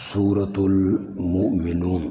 سورة المؤمنون۔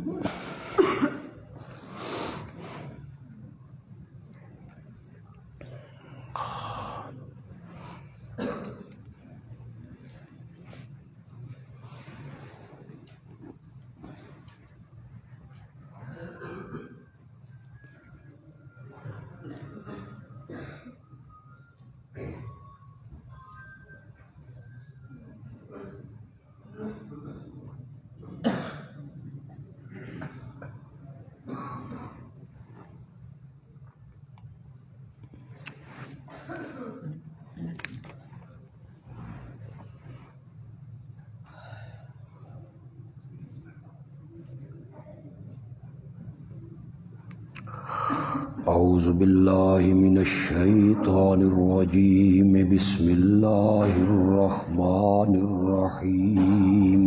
اعوذ باللہ من الشیطان الرجیم، بسم اللہ الرحمن الرحیم۔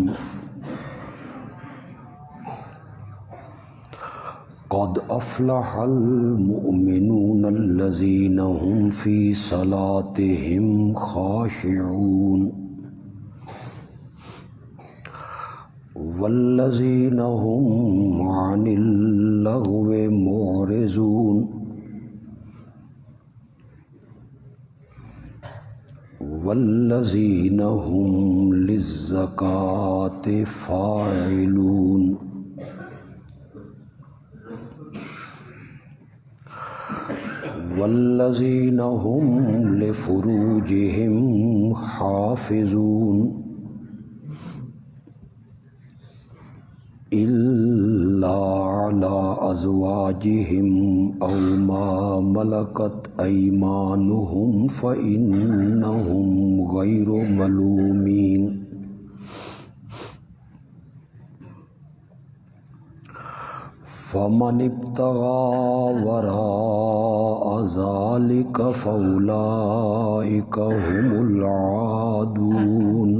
قد افلح المؤمنون الذین هم فی صلاتهم خاشعون والذین هم عن اللغو معرضون والذین هم للزکاة فاعلون والذین هم لفروجهم حافظون إلا على أزواجهم أو ما ملكت أيمانهم فإنهم غير ملومين، فمن ابتغى وراء ذلك فأولئك هم العادون،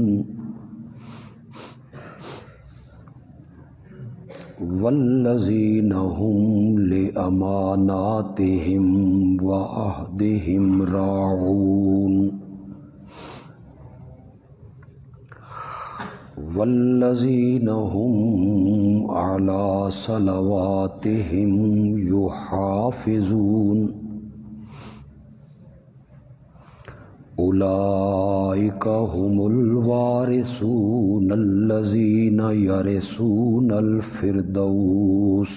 والذین هم لأماناتهم وعهدهم راعون، والذین هم على صلواتهم يحافظون، اولئک هم الوارثون الذین یرثون الفردوس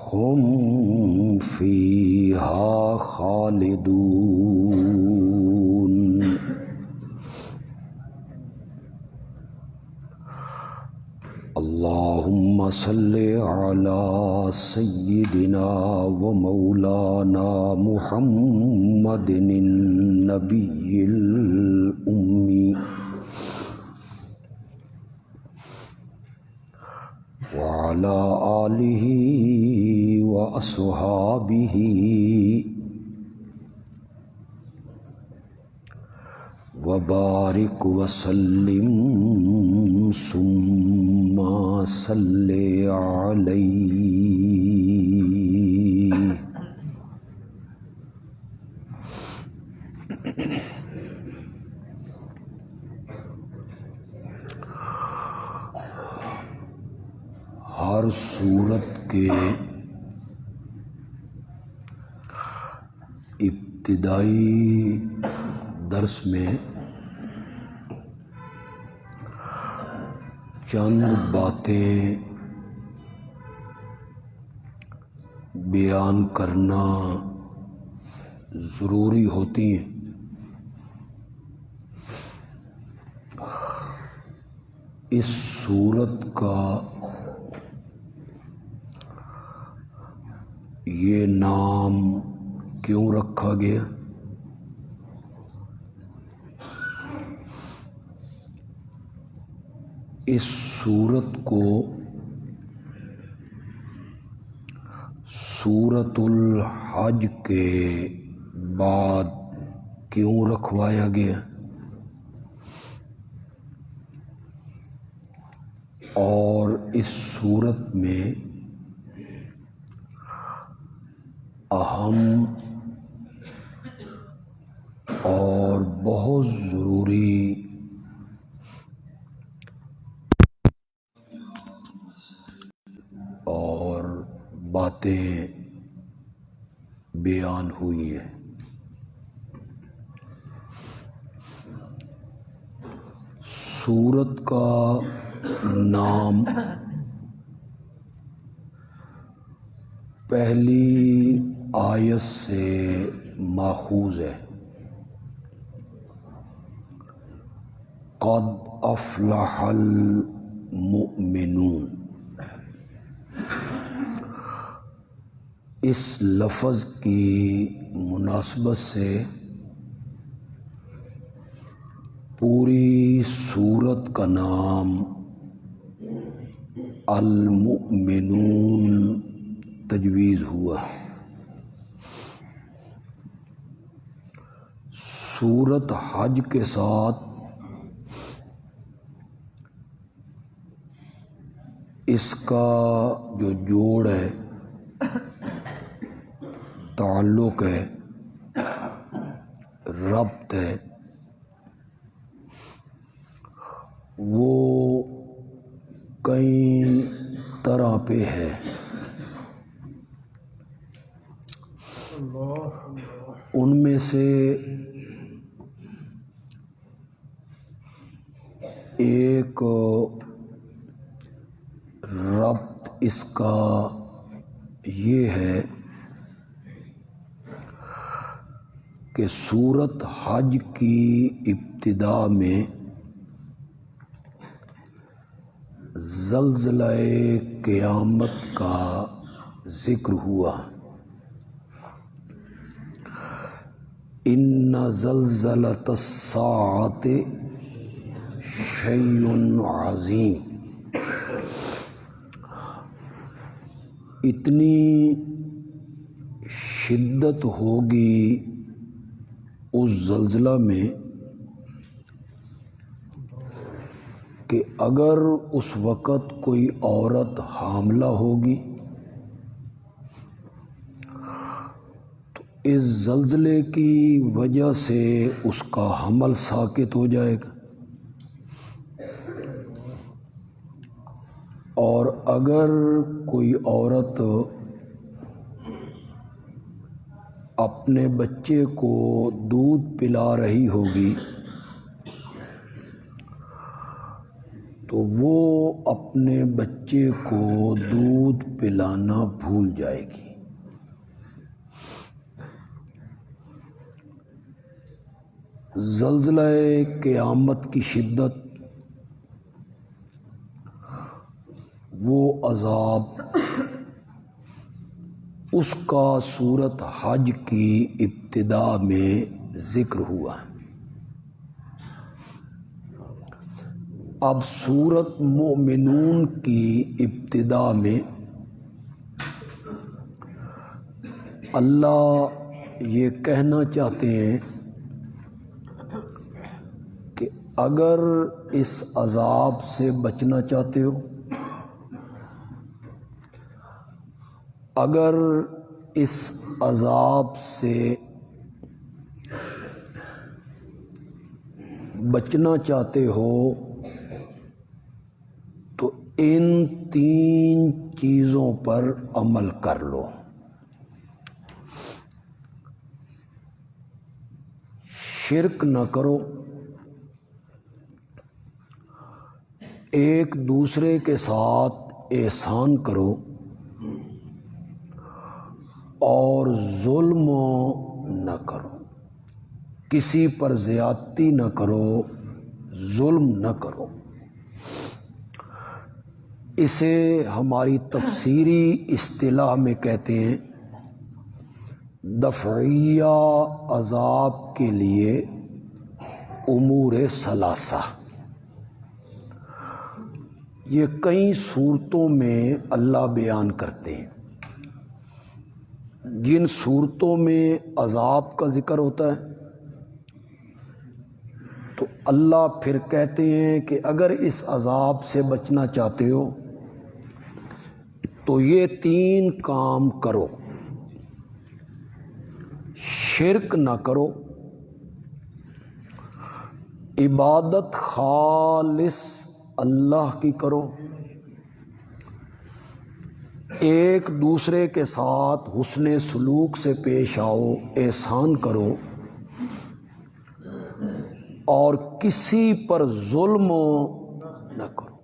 هم فیہا خالدون۔ اللہم صل علی سیدنا و مولانا محمد النبی الأمی وعلی آلہ و اصحابہ وبارک وسلم ثم صلی علیہ۔ ہر سورت کے ابتدائی درس میں چند باتیں بیان کرنا ضروری ہوتی ہیں۔ اس سورت کا یہ نام کیوں رکھا گیا؟ اس سورت کو سورۃ الحج کے بعد کیوں رکھوایا گیا؟ اور اس سورت میں اہم اور بہت ضروری اور باتیں بیان ہوئی ہیں۔ سورت کا نام پہلی آیت سے ماخوذ ہے۔ قد افلح المؤمنون۔ اس لفظ کی مناسبت سے پوری سورت کا نام المؤمنون تجویز ہوا۔ سورت حج کے ساتھ اس کا جو جوڑ ہے، تعلق ہے، ربط ہے، وہ کئی طرح پہ ہے۔ ان میں سے ایک ربط اس کا یہ ہے کہ سورت حج کی ابتدا میں زلزلہ قیامت کا ذکر ہوا۔ ان زلزلۃ الساعۃ شیء عظیم۔ اتنی شدت ہوگی اس زلزلہ میں کہ اگر اس وقت کوئی عورت حاملہ ہوگی تو اس زلزلے کی وجہ سے اس کا حمل ساقط ہو جائے گا، اور اگر کوئی عورت اپنے بچے کو دودھ پلا رہی ہوگی تو وہ اپنے بچے کو دودھ پلانا بھول جائے گی۔ زلزلہ قیامت کی شدت، وہ عذاب، اس کا سورت حج کی ابتدا میں ذکر ہوا۔ اب سورت مومنون کی ابتدا میں اللہ یہ کہنا چاہتے ہیں کہ اگر اس عذاب سے بچنا چاہتے ہو، اگر اس عذاب سے بچنا چاہتے ہو تو ان 3 چیزوں پر عمل کر لو۔ شرک نہ کرو، ایک دوسرے کے ساتھ احسان کرو، اور ظلم نہ کرو، کسی پر زیادتی نہ کرو، ظلم نہ کرو۔ اسے ہماری تفسیری اصطلاح میں کہتے ہیں دفعیہ عذاب کے لیے امور ثلاثہ۔ یہ کئی صورتوں میں اللہ بیان کرتے ہیں۔ جن صورتوں میں عذاب کا ذکر ہوتا ہے تو اللہ پھر کہتے ہیں کہ اگر اس عذاب سے بچنا چاہتے ہو تو یہ 3 کام کرو۔ شرک نہ کرو، عبادت خالص اللہ کی کرو، ایک دوسرے کے ساتھ حسن سلوک سے پیش آؤ، احسان کرو، اور کسی پر ظلم نہ کرو۔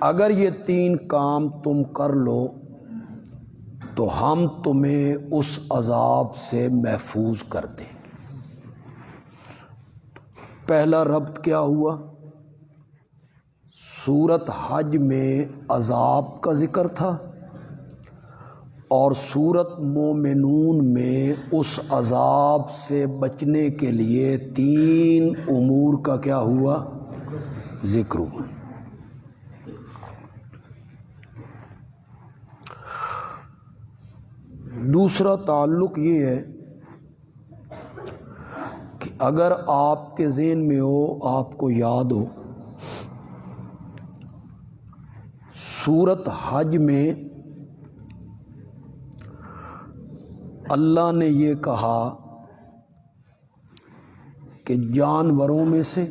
اگر یہ 3 کام تم کر لو تو ہم تمہیں اس عذاب سے محفوظ کر دیں گے۔ پہلا ربط کیا ہوا؟ سورۃ حج میں عذاب کا ذکر تھا، اور سورۃ مومنون میں اس عذاب سے بچنے کے لیے 3 امور کا کیا ہوا؟ ذکر ہوا۔ دوسرا تعلق یہ ہے کہ اگر آپ کے ذہن میں ہو، آپ کو یاد ہو، سورۃ حج میں اللہ نے یہ کہا کہ جانوروں میں سے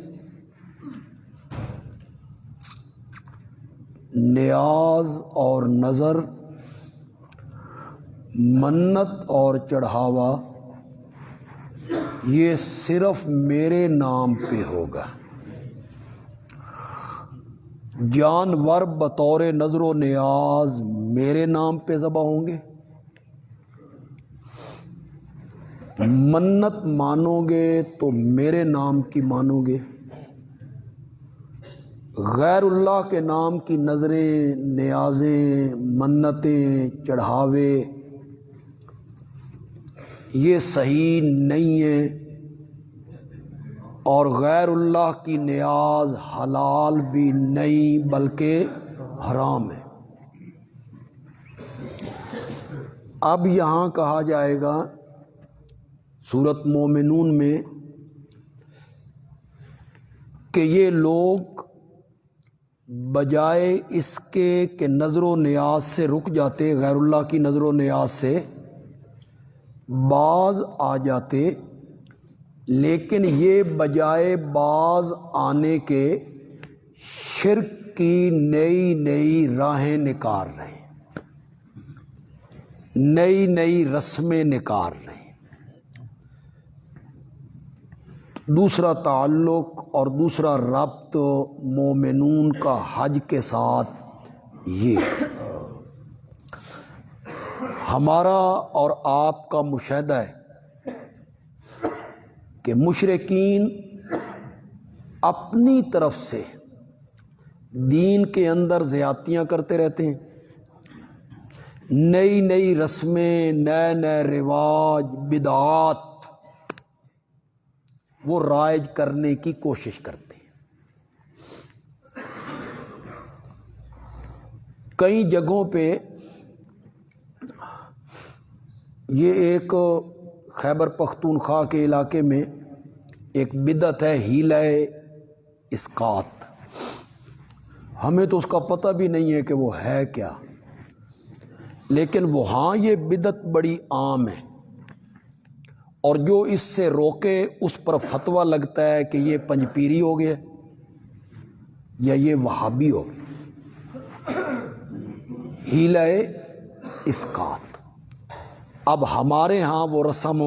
نیاز اور نظر، منت اور چڑھاوا یہ صرف میرے نام پہ ہوگا۔ جانور بطور نظر و نیاز میرے نام پہ ذبح ہوں گے، منت مانو گے تو میرے نام کی مانو گے، غیر اللہ کے نام کی نظریں، نیازیں، منتیں، چڑھاوے یہ صحیح نہیں ہیں، اور غیر اللہ کی نیاز حلال بھی نہیں بلکہ حرام ہے۔ اب یہاں کہا جائے گا سورۃ مومنون میں کہ یہ لوگ بجائے اس کے کہ نظر و نیاز سے رک جاتے، غیر اللہ کی نظر و نیاز سے باز آ جاتے، لیکن یہ بجائے باز آنے کے شرک کی نئی نئی راہیں نکار رہے ہیں، نئی نئی رسمیں نکار رہے ہیں۔ دوسرا تعلق اور دوسرا ربط مومنون کا حج کے ساتھ یہ ہمارا اور آپ کا مشاہدہ ہے کہ مشرکین اپنی طرف سے دین کے اندر زیادتیاں کرتے رہتے ہیں، نئی نئی رسمیں، نئے نئے رواج، بدعات وہ رائج کرنے کی کوشش کرتے ہیں۔ کئی جگہوں پہ یہ ایک خیبر پختونخوا کے علاقے میں ایک بدعت ہے، حیلہ اسقاط۔ ہمیں تو اس کا پتہ بھی نہیں ہے کہ وہ ہے کیا، لیکن وہاں یہ بدعت بڑی عام ہے، اور جو اس سے روکے اس پر فتویٰ لگتا ہے کہ یہ پنج پیری ہو گیا یا یہ وہابی ہو گیا، حیلہ اسقاط۔ اب ہمارے ہاں وہ رسم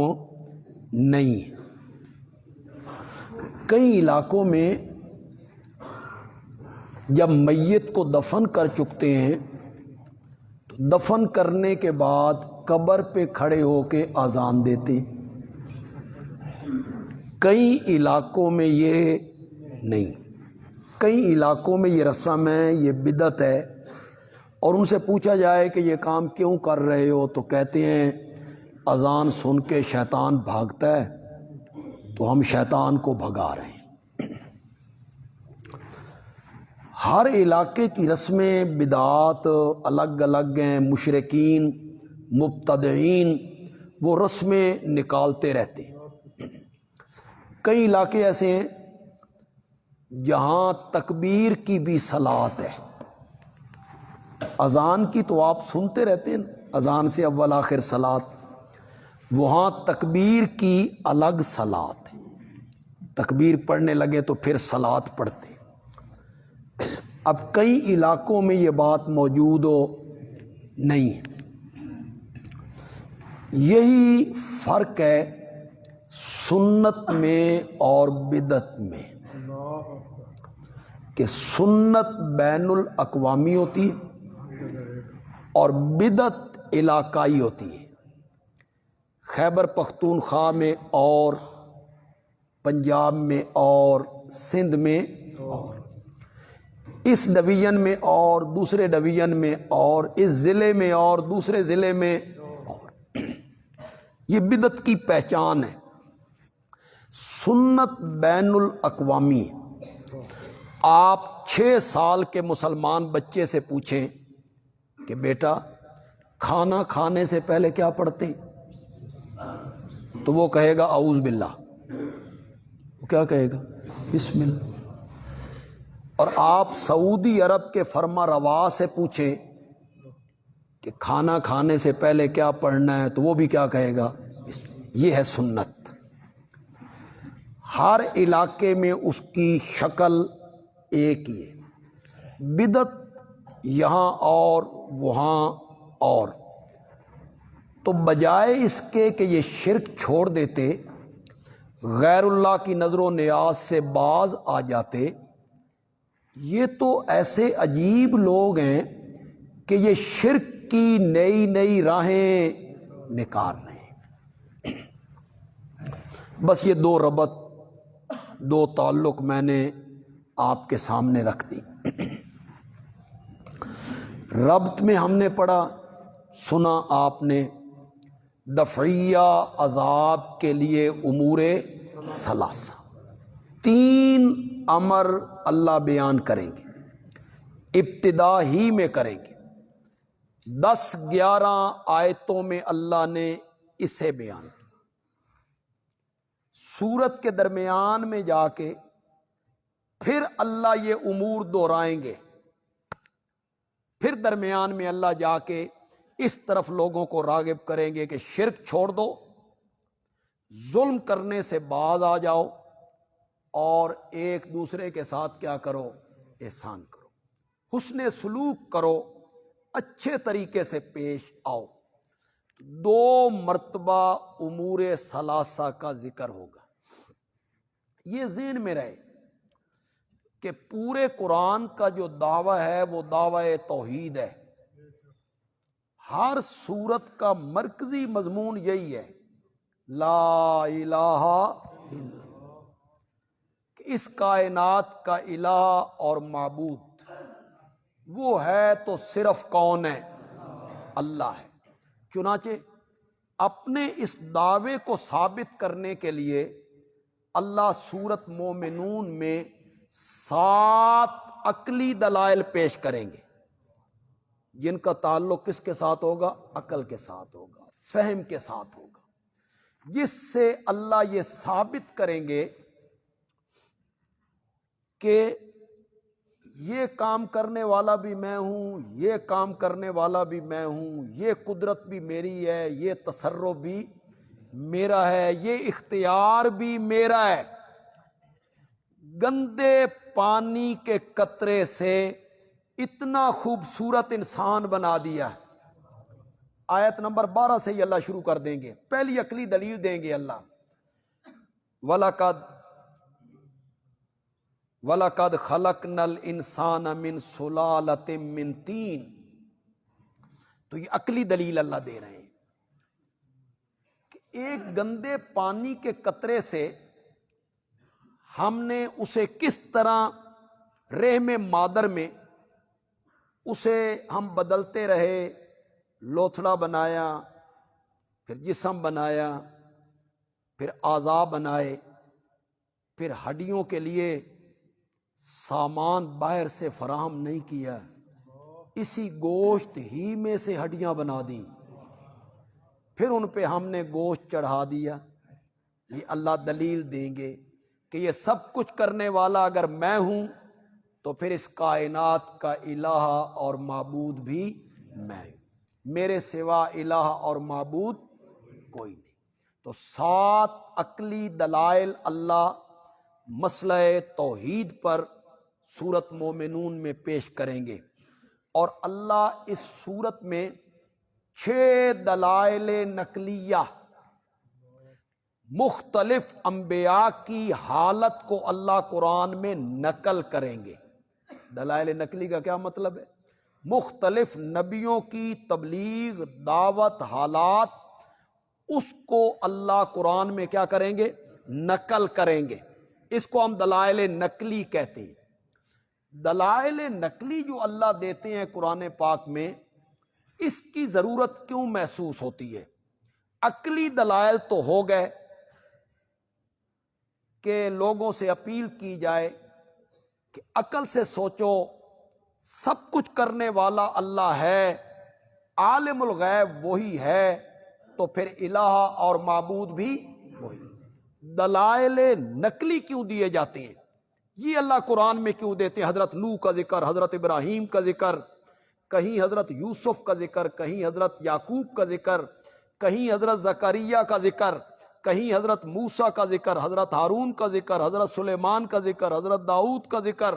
نہیں ہے۔ کئی علاقوں میں جب میت کو دفن کر چکتے ہیں تو دفن کرنے کے بعد قبر پہ کھڑے ہو کے اذان دیتے، کئی علاقوں میں یہ نہیں، کئی علاقوں میں یہ رسم ہے، یہ بدعت ہے، اور ان سے پوچھا جائے کہ یہ کام کیوں کر رہے ہو تو کہتے ہیں اذان سن کے شیطان بھاگتا ہے تو ہم شیطان کو بھگا رہے ہیں۔ ہر علاقے کی رسمیں، بدعات الگ الگ ہیں، مشرکین، مبتدعین وہ رسمیں نکالتے رہتے ہیں۔ کئی علاقے ایسے ہیں جہاں تکبیر کی بھی صلاۃ ہے، اذان کی تو آپ سنتے رہتے ہیں، اذان سے اول آخر صلاۃ، وہاں تکبیر کی الگ صلاۃ ہے، تکبیر پڑھنے لگے تو پھر صلات پڑھتے۔ اب کئی علاقوں میں یہ بات موجود ہو نہیں ہے۔ یہی فرق ہے سنت میں اور بدعت میں، کہ سنت بین الاقوامی ہوتی ہے اور بدعت علاقائی ہوتی ہے۔ خیبر پختونخوا میں اور پنجاب میں اور سندھ میں اور اس ڈویژن میں اور دوسرے ڈویژن میں اور اس ضلع میں اور دوسرے ضلع میں اور یہ بدعت کی پہچان ہے۔ سنت بین الاقوامی، آپ 6 سال کے مسلمان بچے سے پوچھیں کہ بیٹا کھانا کھانے سے پہلے کیا پڑھتے ہیں، تو وہ کہے گا اعوذ باللہ۔ وہ کیا کہے گا؟ بسم اللہ۔ اور آپ سعودی عرب کے فرما روا سے پوچھیں کہ کھانا کھانے سے پہلے کیا پڑھنا ہے، تو وہ بھی کیا کہے گا؟ یہ ہے سنت۔ ہر علاقے میں اس کی شکل ایک ہی ہے۔ بدعت یہاں اور وہاں اور، تو بجائے اس کے کہ یہ شرک چھوڑ دیتے، غیر اللہ کی نظر و نیاز سے باز آ جاتے، یہ تو ایسے عجیب لوگ ہیں کہ یہ شرک کی نئی نئی راہیں نکال رہے ہیں۔ بس یہ دو ربط، دو تعلق میں نے آپ کے سامنے رکھ دی۔ ربط میں ہم نے پڑھا، سنا آپ نے، دفعیہ عذاب کے لیے امور ثلاثہ، 3 امر اللہ بیان کریں گے، ابتدا ہی میں کریں گے۔ 10-11 آیتوں میں اللہ نے اسے بیان کیا۔ سورت کے درمیان میں جا کے پھر اللہ یہ امور دہرائیں گے، پھر درمیان میں اللہ جا کے اس طرف لوگوں کو راغب کریں گے کہ شرک چھوڑ دو، ظلم کرنے سے باز آ جاؤ، اور ایک دوسرے کے ساتھ کیا کرو؟ احسان کرو، حسن سلوک کرو، اچھے طریقے سے پیش آؤ۔ 2 مرتبہ امور ثلاثہ کا ذکر ہوگا۔ یہ ذہن میں رہے کہ پورے قرآن کا جو دعویٰ ہے وہ دعویٰ توحید ہے۔ ہر سورت کا مرکزی مضمون یہی ہے، لا الہ الا اللہ، کہ اس کائنات کا الہ اور معبود وہ ہے تو صرف کون ہے؟ اللہ ہے۔ چنانچہ اپنے اس دعوے کو ثابت کرنے کے لیے اللہ سورت مومنون میں 7 عقلی دلائل پیش کریں گے، جن کا تعلق کس کے ساتھ ہوگا؟ عقل کے ساتھ ہوگا، فہم کے ساتھ ہوگا، جس سے اللہ یہ ثابت کریں گے کہ یہ کام کرنے والا بھی میں ہوں، یہ کام کرنے والا بھی میں ہوں، یہ قدرت بھی میری ہے، یہ تصرف بھی میرا ہے، یہ اختیار بھی میرا ہے۔ گندے پانی کے قطرے سے اتنا خوبصورت انسان بنا دیا۔ آیت نمبر 12 سے ہی اللہ شروع کر دیں گے، پہلی عقلی دلیل دیں گے اللہ، وَلَقَدْ خَلَقْنَا الْإِنسَانَ مِنْ سُلَالَةٍ مِّن طِينٍ۔ تو یہ عقلی دلیل اللہ دے رہے ہیں کہ ایک گندے پانی کے قطرے سے ہم نے اسے کس طرح رحم مادر میں اسے ہم بدلتے رہے، لوتھڑا بنایا، پھر جسم بنایا، پھر اعضاء بنائے، پھر ہڈیوں کے لیے سامان باہر سے فراہم نہیں کیا، اسی گوشت ہی میں سے ہڈیاں بنا دیں، پھر ان پہ ہم نے گوشت چڑھا دیا۔ یہ اللہ دلیل دیں گے کہ یہ سب کچھ کرنے والا اگر میں ہوں تو پھر اس کائنات کا الہ اور معبود بھی میں ہوں، میرے سوا الہ اور معبود کوئی نہیں۔ تو 7 عقلی دلائل اللہ مسئلہ توحید پر سورت مومنون میں پیش کریں گے، اور اللہ اس سورت میں 6 دلائل نقلیہ مختلف انبیاء کی حالت کو اللہ قرآن میں نقل کریں گے۔ دلائل نقلی کا کیا مطلب ہے؟ مختلف نبیوں کی تبلیغ، دعوت، حالات، اس کو اللہ قرآن میں کیا کریں گے؟ نقل کریں گے۔ اس کو ہم دلائل نقلی کہتے ہیں۔ دلائل نقلی جو اللہ دیتے ہیں قرآن پاک میں، اس کی ضرورت کیوں محسوس ہوتی ہے؟ عقلی دلائل تو ہو گئے کہ لوگوں سے اپیل کی جائے کہ عقل سے سوچو، سب کچھ کرنے والا اللہ ہے، عالم الغیب وہی ہے، تو پھر الہ اور معبود بھی وہی۔ دلائل نقلی کیوں دیے جاتے ہیں؟ یہ اللہ قرآن میں کیوں دیتے ہیں؟ حضرت نوح کا ذکر، حضرت ابراہیم کا ذکر، کہیں حضرت یوسف کا ذکر، کہیں حضرت یعقوب کا ذکر، کہیں حضرت زکریا کا ذکر، کہیں حضرت موسیٰ کا ذکر، حضرت ہارون کا ذکر، حضرت سلیمان کا ذکر، حضرت داؤد کا ذکر،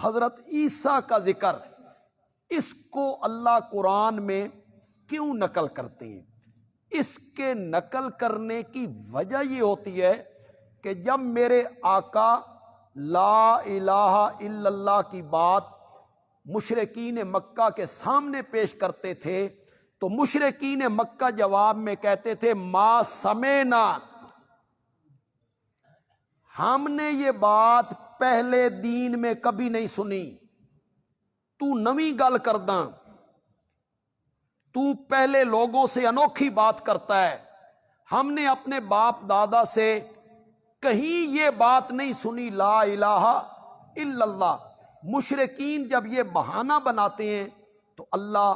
حضرت عیسیٰ کا ذکر۔ اس کو اللہ قرآن میں کیوں نقل کرتے ہیں؟ اس کے نقل کرنے کی وجہ یہ ہوتی ہے کہ جب میرے آقا لا الہ الا اللہ کی بات مشرکین مکہ کے سامنے پیش کرتے تھے تو مشرکین مکہ جواب میں کہتے تھے ما سمینا، ہم نے یہ بات پہلے دین میں کبھی نہیں سنی، تو نویں گل کرداں، تو پہلے لوگوں سے انوکھی بات کرتا ہے، ہم نے اپنے باپ دادا سے کہیں یہ بات نہیں سنی لا الہ الا اللہ۔ مشرکین جب یہ بہانہ بناتے ہیں تو اللہ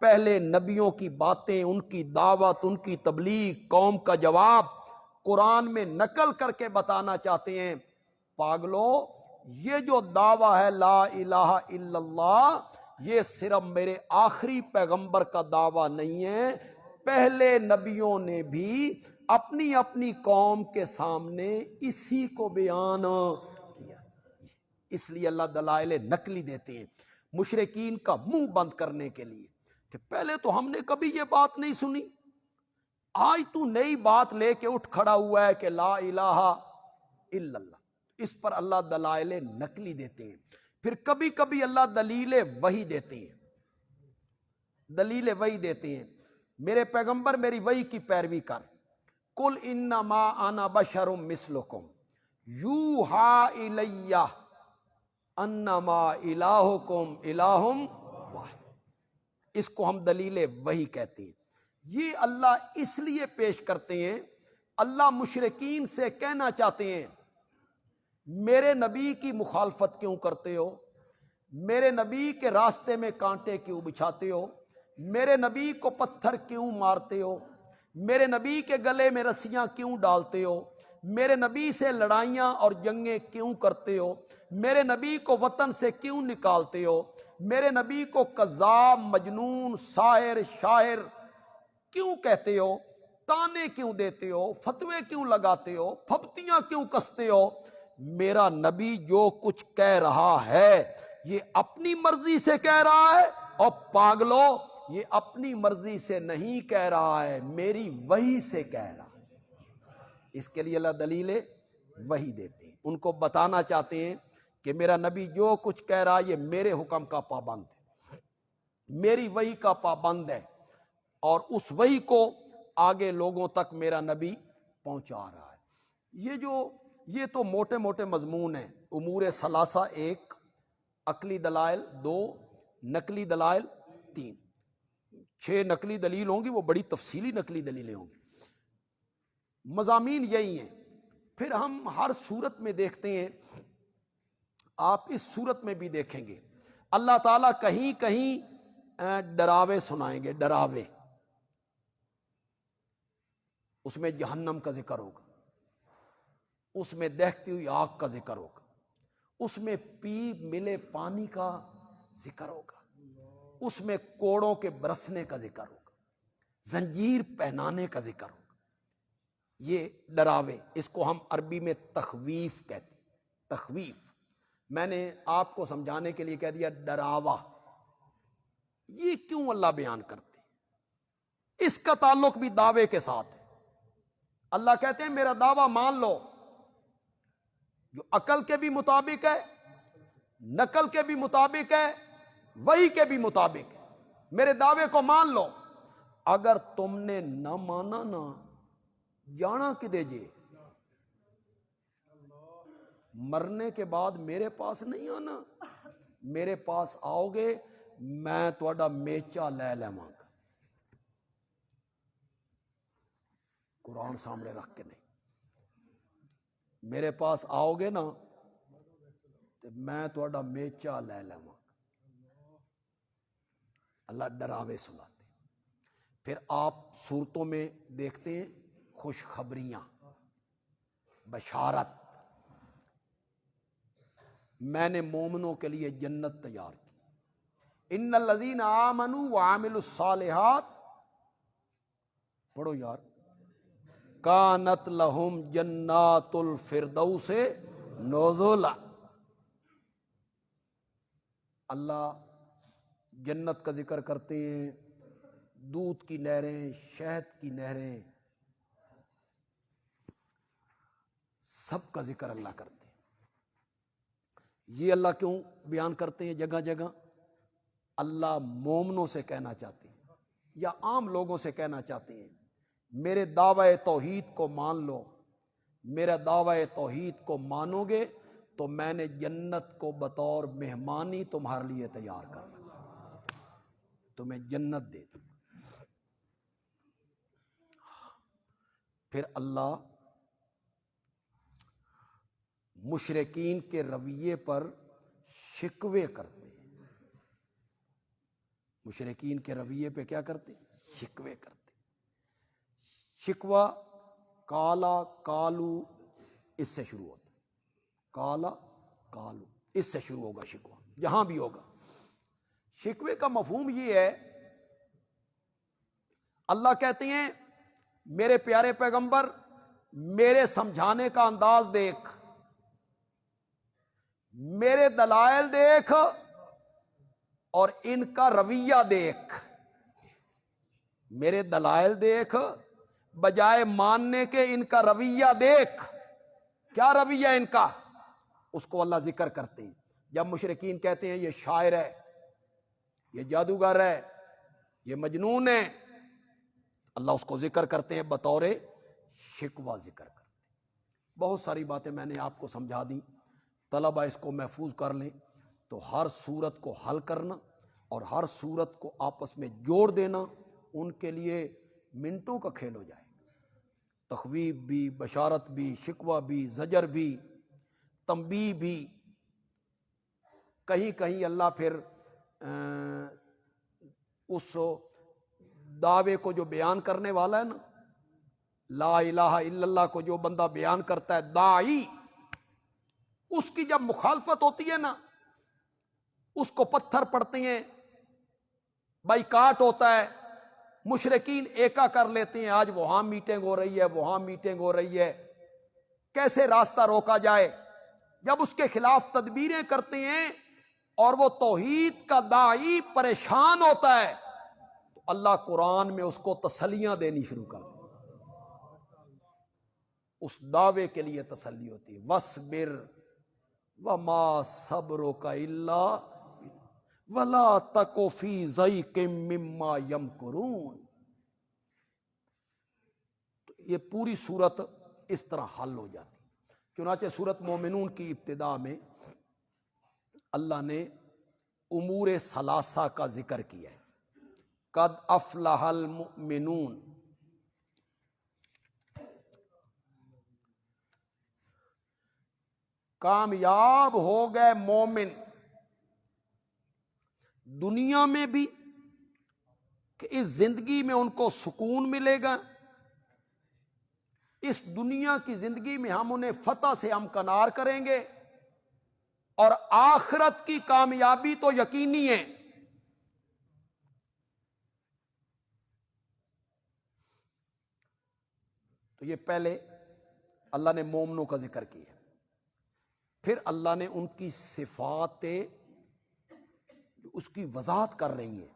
پہلے نبیوں کی باتیں، ان کی دعوت، ان کی تبلیغ، قوم کا جواب قرآن میں نقل کر کے بتانا چاہتے ہیں۔ پاگلو، یہ جو دعویٰ ہے لا الہ الا اللہ، یہ صرف میرے آخری پیغمبر کا دعویٰ نہیں ہے، پہلے نبیوں نے بھی اپنی اپنی قوم کے سامنے اسی کو بیان کیا۔ اس لیے اللہ دلائل نقلی دیتے ہیں مشرکین کا منہ بند کرنے کے لیے کہ پہلے تو ہم نے کبھی یہ بات نہیں سنی، آج تو نئی بات لے کے اٹھ کھڑا ہوا ہے کہ لا الہ الا اللہ۔ اس پر اللہ دلائل نقلی دیتے ہیں۔ پھر کبھی کبھی اللہ دلیل وحی دیتے ہیں، دلیل وحی دیتے ہیں، میرے پیغمبر میری وحی کی پیروی کر، قل انما انا بشر مثلکم یوحی الی انما الہکم الہ واحد۔ اس کو ہم دلیل وحی کہتے ہیں۔ یہ اللہ اس لیے پیش کرتے ہیں، اللہ مشرکین سے کہنا چاہتے ہیں میرے نبی کی مخالفت کیوں کرتے ہو، میرے نبی کے راستے میں کانٹے کیوں بچھاتے ہو، میرے نبی کو پتھر کیوں مارتے ہو، میرے نبی کے گلے میں رسیاں کیوں ڈالتے ہو، میرے نبی سے لڑائیاں اور جنگیں کیوں کرتے ہو، میرے نبی کو وطن سے کیوں نکالتے ہو، میرے نبی کو کذاب، مجنون، ساحر، شاعر کیوں کہتے ہو، تانے کیوں دیتے ہو، فتوے کیوں لگاتے ہو، پھپتیاں کیوں کستے ہو؟ میرا نبی جو کچھ کہہ رہا ہے یہ اپنی مرضی سے کہہ رہا ہے، اور پاگلو یہ اپنی مرضی سے نہیں کہہ رہا ہے، میری وحی سے کہہ رہا ہے۔ اس کے لیے اللہ دلیل وحی دیتے ہیں، ان کو بتانا چاہتے ہیں کہ میرا نبی جو کچھ کہہ رہا ہے یہ میرے حکم کا پابند ہے، میری وحی کا پابند ہے، اور اس وحی کو آگے لوگوں تک میرا نبی پہنچا رہا ہے۔ یہ تو موٹے موٹے مضمون ہیں، امور ثلاثہ 1، عقلی دلائل 2، نقلی دلائل 3، 6 نقلی دلیل ہوں گی، وہ بڑی تفصیلی نقلی دلیلیں ہوں گی۔ مضامین یہی ہیں۔ پھر ہم ہر صورت میں دیکھتے ہیں، آپ اس صورت میں بھی دیکھیں گے اللہ تعالیٰ کہیں کہیں ڈراوے سنائیں گے، ڈراوے، اس میں جہنم کا ذکر ہوگا، اس میں دہتی ہوئی آگ کا ذکر ہوگا، اس میں پیپ ملے پانی کا ذکر ہوگا، اس میں کوڑوں کے برسنے کا ذکر ہوگا، زنجیر پہنانے کا ذکر ہوگا۔ یہ ڈراوے، اس کو ہم عربی میں تخویف کہتے ہیں۔ تخویف میں نے آپ کو سمجھانے کے لیے کہہ دیا ڈراوا۔ یہ کیوں اللہ بیان کرتے ہیں؟ اس کا تعلق بھی دعوے کے ساتھ ہے۔ اللہ کہتے ہیں میرا دعویٰ مان لو، جو عقل کے بھی مطابق ہے، نقل کے بھی مطابق ہے، وحی کے بھی مطابق ہے، میرے دعوے کو مان لو۔ اگر تم نے نہ مانا نا، جانا کدے جے، مرنے کے بعد میرے پاس نہیں آنا، میرے پاس آؤ گے میں تھوڑا میچا لے لواں گا۔ قرآن سامنے رکھ کے نہیں، میرے پاس آؤ گے نا تو میں تھوڑا میچا لے لواں گا۔ اللہ ڈراوے سناتے۔ پھر آپ صورتوں میں دیکھتے ہیں خوشخبریاں، بشارت، میں نے مومنوں کے لیے جنت تیار کی۔ ان الذین آمنوا وعملوا الصالحات، پڑھو یار، کانت لہم جنات الفردوس نزلا۔ اللہ جنت کا ذکر کرتے ہیں، دودھ کی نہریں، شہد کی نہریں، سب کا ذکر اللہ کرتے ہیں۔ یہ اللہ کیوں بیان کرتے ہیں جگہ جگہ؟ اللہ مومنوں سے کہنا چاہتے ہیں یا عام لوگوں سے کہنا چاہتے ہیں میرے دعوی توحید کو مان لو، میرا دعوی توحید کو مانو گے تو میں نے جنت کو بطور مہمانی تمہارے لیے تیار کر رکھا، تمہیں جنت دے دوں۔ پھر اللہ مشرکین کے رویے پر شکوے کرتے ہیں۔ مشرکین کے رویے پہ کیا کرتے؟ شکوے کرتے۔ شکوہ کالا کالو اس سے شروع ہوتا، کالا کالو اس سے شروع ہوگا شکوہ، جہاں بھی ہوگا۔ شکوے کا مفہوم یہ ہے، اللہ کہتے ہیں میرے پیارے پیغمبر میرے سمجھانے کا انداز دیکھ، میرے دلائل دیکھ اور ان کا رویہ دیکھ۔ میرے دلائل دیکھ، بجائے ماننے کے ان کا رویہ دیکھ۔ کیا رویہ ان کا؟ اس کو اللہ ذکر کرتے ہیں۔ جب مشرکین کہتے ہیں یہ شاعر ہے، یہ جادوگر ہے، یہ مجنون ہے، اللہ اس کو ذکر کرتے ہیں بطور شکوہ ذکر کرتے ہیں۔ بہت ساری باتیں میں نے آپ کو سمجھا دیں، طلبہ اس کو محفوظ کر لیں تو ہر صورت کو حل کرنا اور ہر صورت کو آپس میں جوڑ دینا ان کے لیے منٹوں کا کھیل ہو جائے۔ تخویف بھی، بشارت بھی، شکوہ بھی، زجر بھی، تنبیہ بھی۔ کہیں کہیں اللہ پھر اس دعوے کو جو بیان کرنے والا ہے نا، لا الہ الا اللہ کو جو بندہ بیان کرتا ہے، داعی، اس کی جب مخالفت ہوتی ہے نا، اس کو پتھر پڑتے ہیں، بائیکاٹ ہوتا ہے، مشرکین ایکا کر لیتے ہیں، آج وہاں میٹنگ ہو رہی ہے، وہاں میٹنگ ہو رہی ہے، کیسے راستہ روکا جائے۔ جب اس کے خلاف تدبیریں کرتے ہیں اور وہ توحید کا داعی پریشان ہوتا ہے تو اللہ قرآن میں اس کو تسلیاں دینی شروع کر دیتا ہے۔ اس دعوے کے لیے تسلی ہوتی ہے، وَاصْبِرْ وَمَا صَبْرُكَ إِلَّا وَلَا تَكُ فِي ضَيْقٍ مِّمَّا يَمْكُرُونَ۔ تو یہ پوری صورت اس طرح حل ہو جاتی۔ چنانچہ سورۃ مومنون کی ابتدا میں اللہ نے امور ثلاثہ کا ذکر کیا ہے، قد افلح المؤمنون۔ کامیاب ہو گئے مومن، دنیا میں بھی کہ اس زندگی میں ان کو سکون ملے گا، اس دنیا کی زندگی میں ہم انہیں فتح سے ہمکنار کریں گے، اور آخرت کی کامیابی تو یقینی ہے۔ تو یہ پہلے اللہ نے مومنوں کا ذکر کیا، پھر اللہ نے ان کی صفات جو اس کی وضاحت کر رہی ہیں،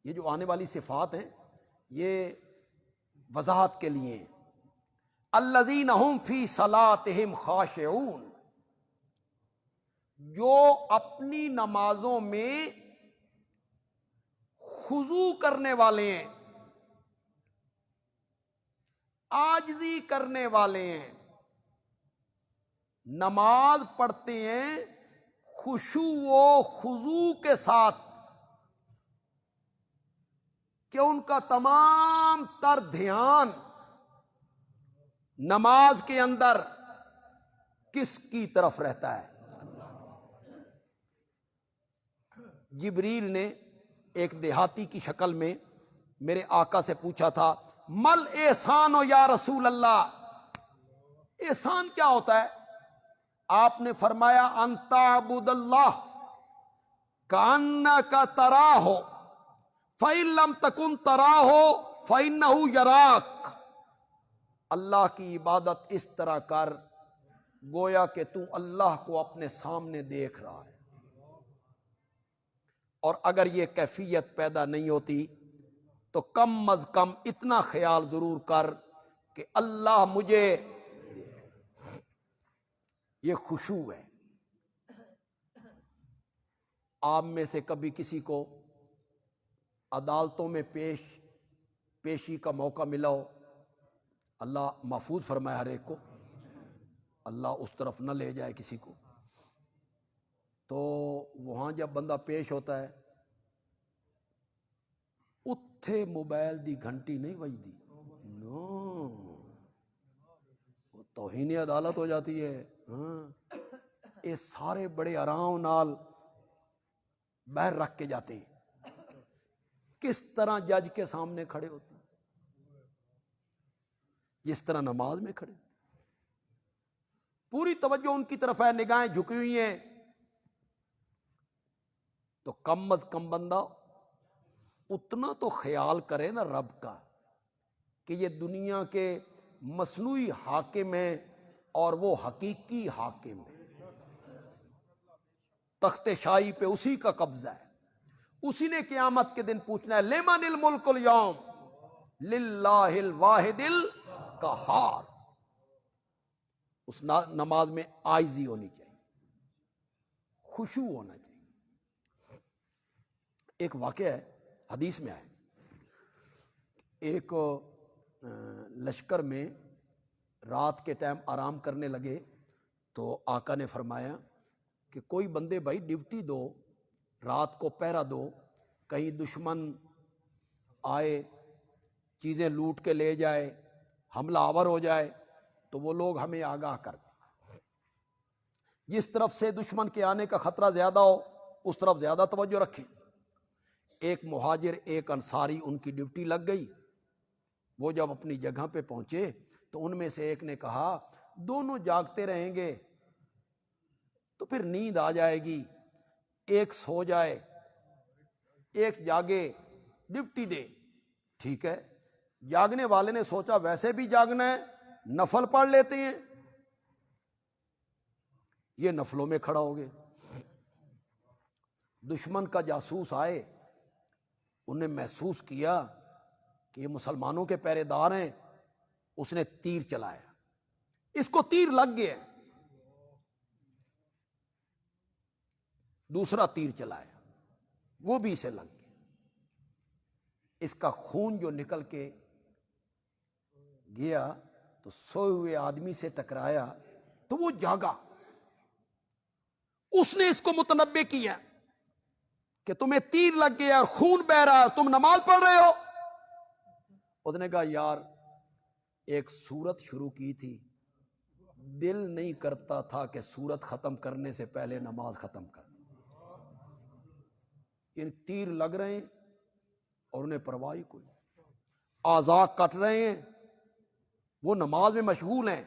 یہ جو آنے والی صفات ہیں یہ وضاحت کے لیے ہیں۔ الذین هم فی صلاتہم خاشعون، جو اپنی نمازوں میں خضوع کرنے والے ہیں، عاجزی کرنے والے ہیں، نماز پڑھتے ہیں خشوع و خضوع کے ساتھ، کہ ان کا تمام تر دھیان نماز کے اندر کس کی طرف رہتا ہے؟ جبریل نے ایک دیہاتی کی شکل میں میرے آقا سے پوچھا تھا، مل احسان و یا رسول اللہ، احسان کیا ہوتا ہے؟ آپ نے فرمایا ان تعبد اللہ کأنک تراہ فإن لم تکن تراہ فإنہ یراک، اللہ کی عبادت اس طرح کر گویا کہ تو اللہ کو اپنے سامنے دیکھ رہا ہے، اور اگر یہ کیفیت پیدا نہیں ہوتی تو کم از کم اتنا خیال ضرور کر کہ اللہ مجھے، یہ خشوع ہے۔ آپ میں سے کبھی کسی کو عدالتوں میں پیشی کا موقع ملا ہو، اللہ محفوظ فرمائے ہر ایک کو، اللہ اس طرف نہ لے جائے کسی کو، تو وہاں جب بندہ پیش ہوتا ہے اتھے موبائل دی گھنٹی نہیں بجتی، نو، وہ توہین عدالت ہو جاتی ہے۔ ہاں، یہ سارے بڑے آرام نال باہر رکھ کے جاتے ہیں، کس طرح جج کے سامنے کھڑے ہوتے ہیں، جس طرح نماز میں کھڑے، پوری توجہ ان کی طرف ہے، نگاہیں جھکی ہوئی ہیں، تو کم از کم بندہ اتنا تو خیال کرے نا رب کا، کہ یہ دنیا کے مصنوعی حاکم ہیں اور وہ حقیقی حاکم ہیں، تخت شاہی پہ اسی کا قبضہ ہے، اسی نے قیامت کے دن پوچھنا ہے لمن الملک اليوم للہ الواحد القہار۔ اس نماز میں عاجزی ہونی چاہیے، خشوع ہونا چاہیے۔ ایک واقعہ ہے، حدیث میں آئے، ایک لشکر میں رات کے ٹائم آرام کرنے لگے تو آقا نے فرمایا کہ کوئی بندے بھائی ڈیوٹی دو، رات کو پہرا دو، کہیں دشمن آئے چیزیں لوٹ کے لے جائے، حملہ آور ہو جائے تو وہ لوگ ہمیں آگاہ کر دیں، جس طرف سے دشمن کے آنے کا خطرہ زیادہ ہو اس طرف زیادہ توجہ رکھیں۔ ایک مہاجر ایک انصاری ان کی ڈیوٹی لگ گئی، وہ جب اپنی جگہ پہ پہنچے تو ان میں سے ایک نے کہا دونوں جاگتے رہیں گے تو پھر نیند آ جائے گی، ایک سو جائے ایک جاگے، ڈیوٹی دے۔ ٹھیک ہے، جاگنے والے نے سوچا ویسے بھی جاگنا ہے، نفل پڑھ لیتے ہیں، یہ نفلوں میں کھڑا ہو گئے۔ دشمن کا جاسوس آئے، انہیں محسوس کیا کہ یہ مسلمانوں کے پہرے دار ہیں، اس نے تیر چلایا، اس کو تیر لگ گیا، دوسرا تیر چلایا، وہ بھی اسے لگ گیا، اس کا خون جو نکل کے گیا تو سوئے ہوئے آدمی سے ٹکرایا تو وہ جاگا، اس نے اس کو متنبہ کیا کہ تمہیں تیر لگ گیا اور خون بہ رہا ہے، تم نماز پڑھ رہے ہو۔ اس نے کہا یار ایک سورت شروع کی تھی، دل نہیں کرتا تھا کہ سورت ختم کرنے سے پہلے نماز ختم کر، ان تیر لگ رہے ہیں اور انہیں پرواہ کوئی، اعضاء کٹ رہے ہیں، وہ نماز میں مشغول ہیں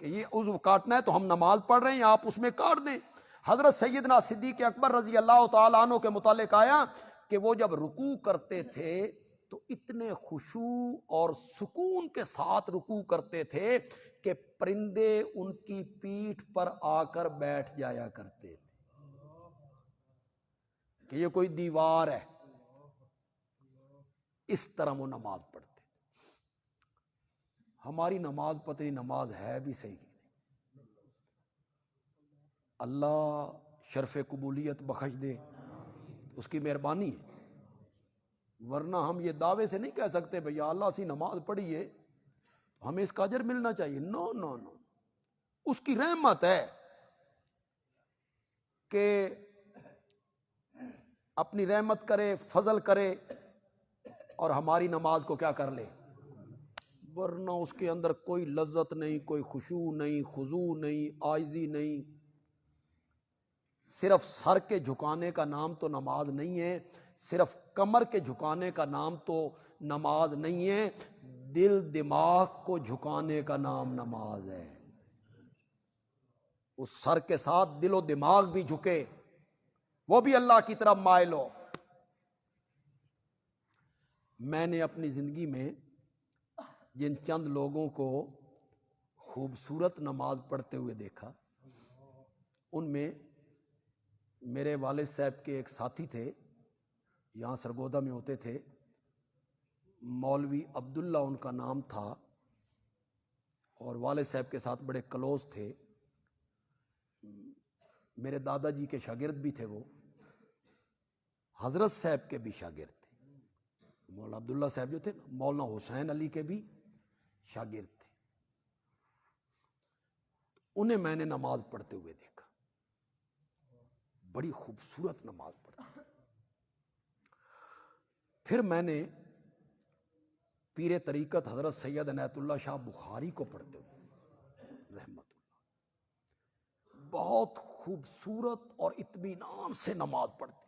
کہ یہ عضو کاٹنا ہے تو ہم نماز پڑھ رہے ہیں آپ اس میں کاٹ دیں۔ حضرت سیدنا صدیق اکبر رضی اللہ تعالیٰ عنہ کے متعلق آیا کہ وہ جب رکوع کرتے تھے تو اتنے خشوع اور سکون کے ساتھ رکوع کرتے تھے کہ پرندے ان کی پیٹھ پر آ کر بیٹھ جایا کرتے تھے کہ یہ کوئی دیوار ہے. اس طرح وہ نماز پڑھتے تھے. ہماری نماز پتہ نہیں نماز ہے بھی صحیح نہیں. اللہ شرف قبولیت بخش دے، اس کی مہربانی ہے. ورنہ ہم یہ دعوے سے نہیں کہہ سکتے بھیا اللہ سی نماز پڑھی ہے ہمیں اس کا اجر ملنا چاہیے. نو نو نو، اس کی رحمت ہے کہ اپنی رحمت کرے، فضل کرے اور ہماری نماز کو کیا کر لے. ورنہ اس کے اندر کوئی لذت نہیں، کوئی خشوع نہیں، خضوع نہیں، عاجزی نہیں. صرف سر کے جھکانے کا نام تو نماز نہیں ہے، صرف کمر کے جھکانے کا نام تو نماز نہیں ہے، دل دماغ کو جھکانے کا نام نماز ہے. اس سر کے ساتھ دل و دماغ بھی جھکے، وہ بھی اللہ کی طرف مائل ہو. میں نے اپنی زندگی میں جن چند لوگوں کو خوبصورت نماز پڑھتے ہوئے دیکھا، ان میں میرے والد صاحب کے ایک ساتھی تھے، یہاں سرگودا میں ہوتے تھے، مولوی عبداللہ ان کا نام تھا، اور والد صاحب کے ساتھ بڑے کلوز تھے. میرے دادا جی کے شاگرد بھی تھے. وہ حضرت صاحب کے بھی شاگرد تھے. مولانا عبداللہ صاحب جو تھے مولانا حسین علی کے بھی شاگرد تھے. انہیں میں نے نماز پڑھتے ہوئے دیکھا، بڑی خوبصورت نماز پڑھتے. پھر میں نے پیر طریقت حضرت سید عنایت اللہ شاہ بخاری کو پڑھتے ہوئے رحمت اللہ، بہت خوبصورت اور اطمینان سے نماز پڑھتے تھے.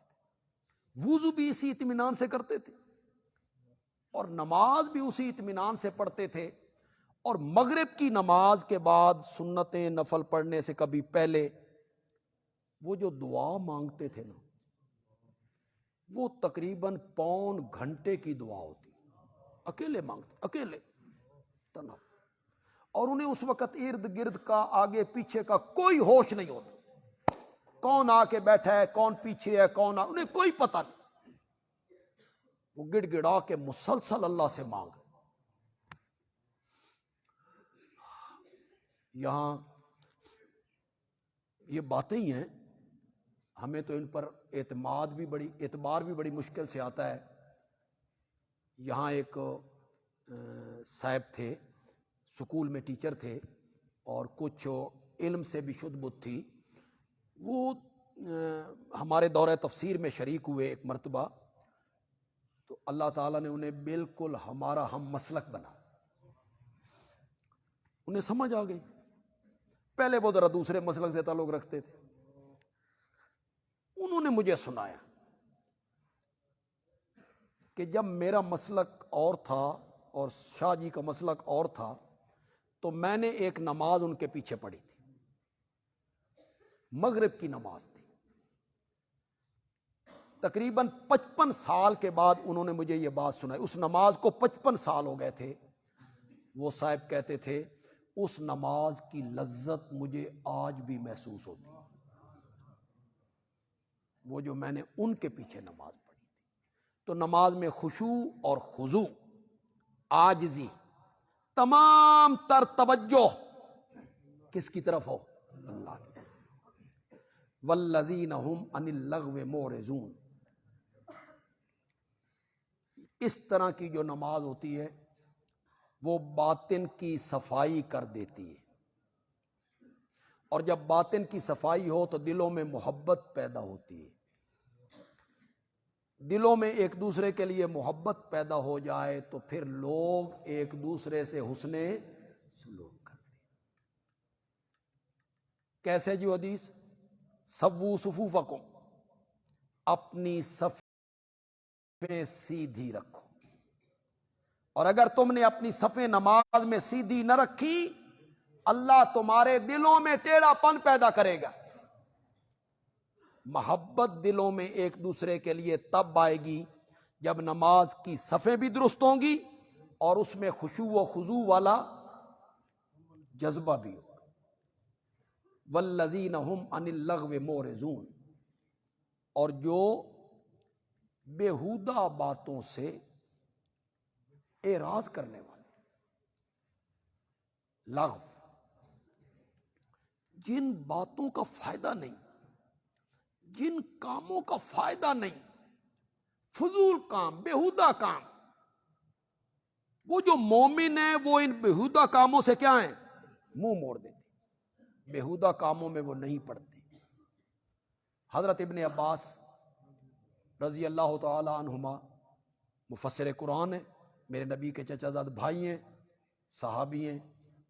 وضو بھی اسی اطمینان سے کرتے تھے اور نماز بھی اسی اطمینان سے پڑھتے تھے. اور مغرب کی نماز کے بعد سنتیں نفل پڑھنے سے کبھی پہلے وہ جو دعا مانگتے تھے نا، وہ تقریباً پون گھنٹے کی دعا ہوتی، اکیلے مانگتے، اکیلے تنہا. اور انہیں اس وقت ارد گرد کا آگے پیچھے کا کوئی ہوش نہیں ہوتا، کون آ کے بیٹھا ہے، کون پیچھے ہے، کون انہیں کوئی پتہ نہیں. وہ گڑ گڑا کے مسلسل اللہ سے مانگ. یہاں یہ باتیں ہی ہیں، ہمیں تو ان پر اعتبار بھی بڑی مشکل سے آتا ہے. یہاں ایک صاحب تھے، سکول میں ٹیچر تھے اور کچھ علم سے بھی شد بدھ تھی. وہ ہمارے دورہ تفسیر میں شریک ہوئے ایک مرتبہ، تو اللہ تعالیٰ نے انہیں بالکل ہمارا ہم مسلک بنا. انہیں سمجھ آ گئی. پہلے وہ ذرا دوسرے مسلک سے تعلق رکھتے تھے. انہوں نے مجھے سنایا کہ جب میرا مسلک اور تھا اور شاہ جی کا مسلک اور تھا، تو میں نے ایک نماز ان کے پیچھے پڑھی تھی، مغرب کی نماز تھی. تقریباً 55 سال کے بعد انہوں نے مجھے یہ بات سنائی. اس نماز کو 55 سال ہو گئے تھے. وہ صاحب کہتے تھے اس نماز کی لذت مجھے آج بھی محسوس ہوتی، وہ جو میں نے ان کے پیچھے نماز پڑھی تھی. تو نماز میں خشوع اور خضوع، عاجزی، تمام تر توجہ کس کی طرف ہو؟ اللہ کی. والذین هم عن اللغو معرضون. اس طرح کی جو نماز ہوتی ہے وہ باطن کی صفائی کر دیتی ہے، اور جب باطن کی صفائی ہو تو دلوں میں محبت پیدا ہوتی ہے. دلوں میں ایک دوسرے کے لیے محبت پیدا ہو جائے تو پھر لوگ ایک دوسرے سے حسن سلوک کرتے ہیں. کیسے جو حدیث؟ سووا صفوفکم، اپنی صفیں سیدھی رکھو. اور اگر تم نے اپنی صفیں نماز میں سیدھی نہ رکھی، اللہ تمہارے دلوں میں ٹیڑھا پن پیدا کرے گا. محبت دلوں میں ایک دوسرے کے لیے تب آئے گی جب نماز کی صفیں بھی درست ہوں گی اور اس میں خشوع و خضوع والا جذبہ بھی ہوگا. والذین هم عن اللغو معرضون، اور جو بیہودہ باتوں سے اعراض کرنے والے. لغو، جن باتوں کا فائدہ نہیں، جن کاموں کا فائدہ نہیں، فضول کام، بیہودہ کام. وہ جو مومن ہیں وہ ان بیہودہ کاموں سے کیا ہیں؟ منہ موڑ دیتے، بیہودہ کاموں میں وہ نہیں پڑتے. حضرت ابن عباس رضی اللہ تعالی عنہما مفسر قرآن ہیں، میرے نبی کے چچا زاد بھائی ہیں، صحابی ہیں.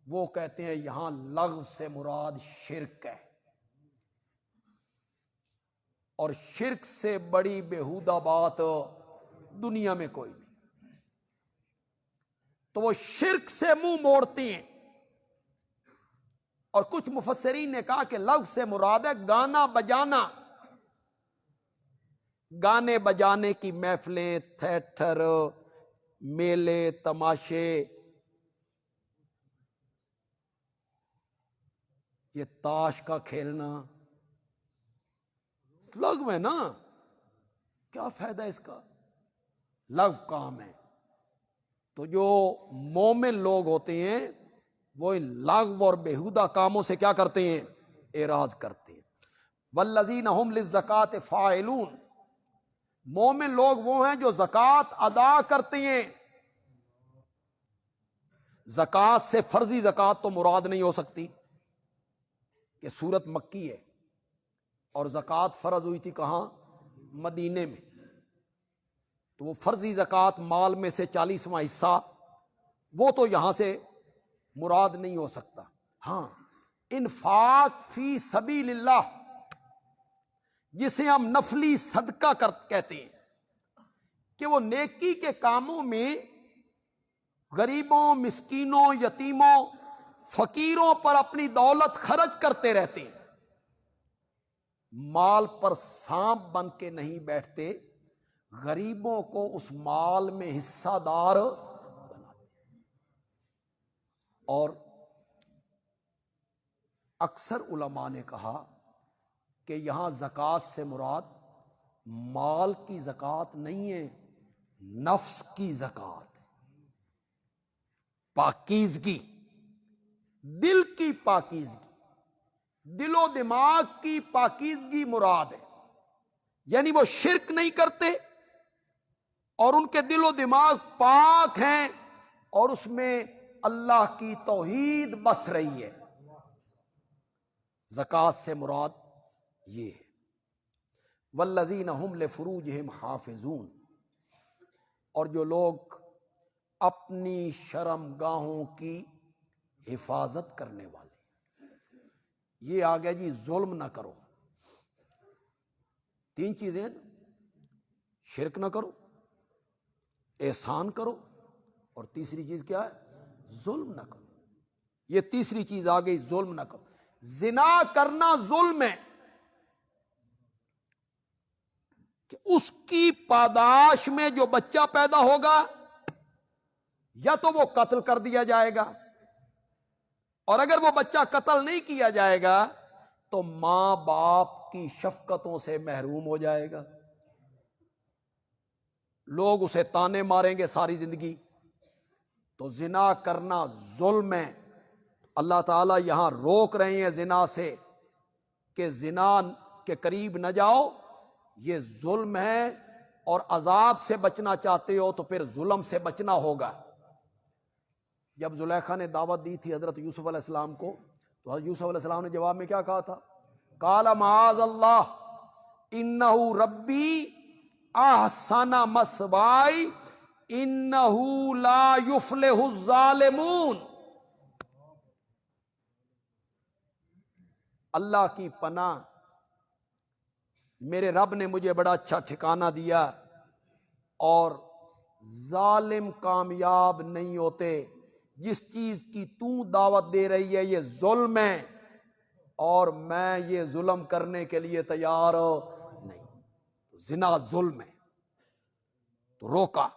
وہ کہتے ہیں یہاں لغو سے مراد شرک ہے، اور شرک سے بڑی بیہودہ بات دنیا میں کوئی نہیں. تو وہ شرک سے منہ موڑتی ہیں. اور کچھ مفسرین نے کہا کہ لغو سے مراد ہے گانا بجانا، گانے بجانے کی محفلیں، تھیٹر، میلے، تماشے. یہ تاش کا کھیلنا لغو ہے نا، کیا فائدہ اس کا؟ لغو کام ہے. تو جو مومن لوگ ہوتے ہیں وہ ان لغو اور بیہودہ کاموں سے کیا کرتے ہیں؟ اعراض کرتے ہیں. والذین هم للزکاۃ فاعلون، مومن لوگ وہ ہیں جو زکوٰۃ ادا کرتے ہیں. زکوٰۃ سے فرضی زکوٰۃ تو مراد نہیں ہو سکتی کہ سورت مکی ہے اور زکوٰۃ فرض ہوئی تھی کہاں؟ مدینے میں. تو وہ فرضی زکوٰۃ مال میں سے 40واں حصہ وہ تو یہاں سے مراد نہیں ہو سکتا. ہاں، انفاق فی سبیل اللہ، جسے ہم نفلی صدقہ کہتے ہیں، کہ وہ نیکی کے کاموں میں غریبوں، مسکینوں، یتیموں، فقیروں پر اپنی دولت خرچ کرتے رہتے ہیں. مال پر سانپ بن کے نہیں بیٹھتے، غریبوں کو اس مال میں حصہ دار بناتے. اور اکثر علماء نے کہا کہ یہاں زکوٰۃ سے مراد مال کی زکوٰۃ نہیں ہے، نفس کی زکوٰۃ ہے. پاکیزگی، دل کی پاکیزگی، دل و دماغ کی پاکیزگی مراد ہے. یعنی وہ شرک نہیں کرتے اور ان کے دل و دماغ پاک ہیں اور اس میں اللہ کی توحید بس رہی ہے. زکوٰۃ سے مراد یہ ہے. والذین هم لفروجہم حافظون، اور جو لوگ اپنی شرم گاہوں کی حفاظت کرنے والے. یہ آ گیا جی ظلم نہ کرو. 3 چیزیں ہیں، شرک نہ کرو، احسان کرو، اور تیسری چیز کیا ہے؟ ظلم نہ کرو. یہ تیسری چیز آ گئی، ظلم نہ کرو. زنا کرنا ظلم ہے کہ اس کی پاداش میں جو بچہ پیدا ہوگا یا تو وہ قتل کر دیا جائے گا، اور اگر وہ بچہ قتل نہیں کیا جائے گا تو ماں باپ کی شفقتوں سے محروم ہو جائے گا. لوگ اسے تانے ماریں گے ساری زندگی. تو زنا کرنا ظلم ہے. اللہ تعالیٰ یہاں روک رہے ہیں زنا سے کہ زنا کے قریب نہ جاؤ، یہ ظلم ہے، اور عذاب سے بچنا چاہتے ہو تو پھر ظلم سے بچنا ہوگا. جب زلیخا نے دعوت دی تھی حضرت یوسف علیہ السلام کو، تو حضرت یوسف علیہ السلام نے جواب میں کیا کہا تھا؟ قال معاذ اللہ انہ ربی احسن مثوائی انہ لا یفلح الظالمون. اللہ کی پناہ، میرے رب نے مجھے بڑا اچھا ٹھکانہ دیا، اور ظالم کامیاب نہیں ہوتے. جس چیز کی تو دعوت دے رہی ہے یہ ظلم ہے، اور میں یہ ظلم کرنے کے لیے تیار نہیں. زنا ظلم ہے. تو روکا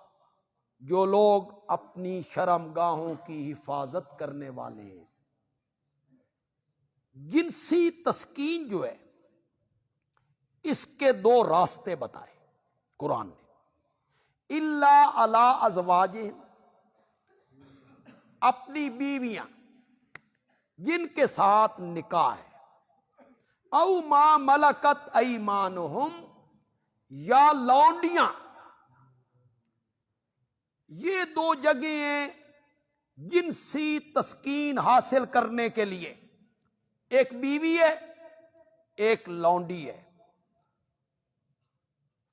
جو لوگ اپنی شرمگاہوں کی حفاظت کرنے والے ہیں. جنسی تسکین جو ہے اس کے دو راستے بتائے قرآن نے. الا علی ازواجہم، اپنی بیویاں جن کے ساتھ نکاح ہے، او ما ملکت ایمانہم، یا لونڈیاں. یہ دو جگہیں ہیں جنسی تسکین حاصل کرنے کے لیے. ایک بیوی ہے، ایک لونڈی ہے.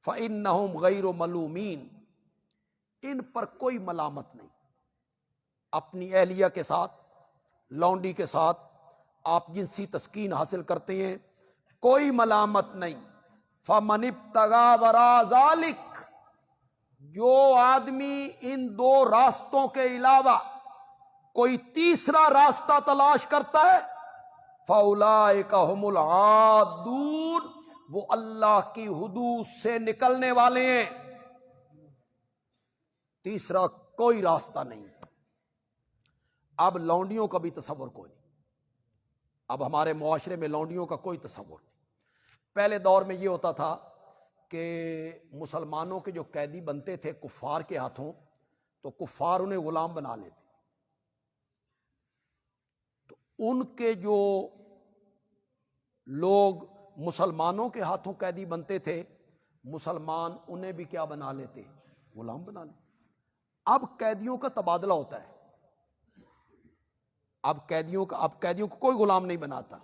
فَإِنَّهُمْ غَيْرُ مَلُومِينَ، ان پر کوئی ملامت نہیں. اپنی اہلیہ کے ساتھ، لونڈی کے ساتھ آپ جنسی تسکین حاصل کرتے ہیں، کوئی ملامت نہیں. فَمَنِ ابْتَغَىٰ وَرَاءَ ذَلِكَ، جو آدمی ان دو راستوں کے علاوہ کوئی تیسرا راستہ تلاش کرتا ہے، فَأُولَٰئِكَ هُمُ الْعَادُونَ، وہ اللہ کی حدود سے نکلنے والے ہیں. تیسرا کوئی راستہ نہیں. اب لونڈیوں کا بھی تصور کوئی نہیں. اب ہمارے معاشرے میں لونڈیوں کا کوئی تصور نہیں. پہلے دور میں یہ ہوتا تھا کہ مسلمانوں کے جو قیدی بنتے تھے کفار کے ہاتھوں، تو کفار انہیں غلام بنا لیتے. تو ان کے جو لوگ مسلمانوں کے ہاتھوں قیدی بنتے تھے، مسلمان انہیں بھی کیا بنا لیتے؟ غلام بنا لیتے. اب قیدیوں کا تبادلہ ہوتا ہے. اب قیدیوں کو کوئی غلام نہیں بناتا،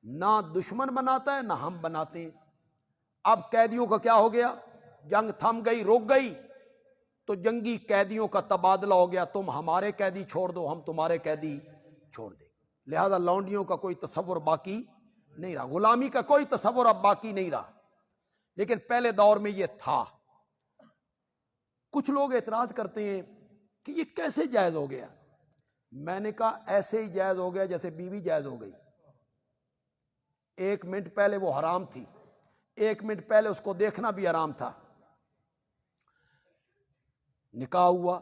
نہ دشمن بناتا ہے نہ ہم بناتے ہیں. اب قیدیوں کا کیا ہو گیا؟ جنگ تھم گئی، رک گئی، تو جنگی قیدیوں کا تبادلہ ہو گیا. تم ہمارے قیدی چھوڑ دو، ہم تمہارے قیدی چھوڑ دیں. لہذا لونڈیوں کا کوئی تصور باقی نہیں رہا، غلامی کا کوئی تصور اب باقی نہیں رہا. لیکن پہلے دور میں یہ تھا. کچھ لوگ اعتراض کرتے ہیں کہ یہ کیسے جائز ہو گیا. میں نے کہا ایسے ہی جائز ہو گیا جیسے بیوی جائز ہو گئی. 1 منٹ پہلے وہ حرام تھی، 1 منٹ پہلے اس کو دیکھنا بھی حرام تھا. نکاح ہوا،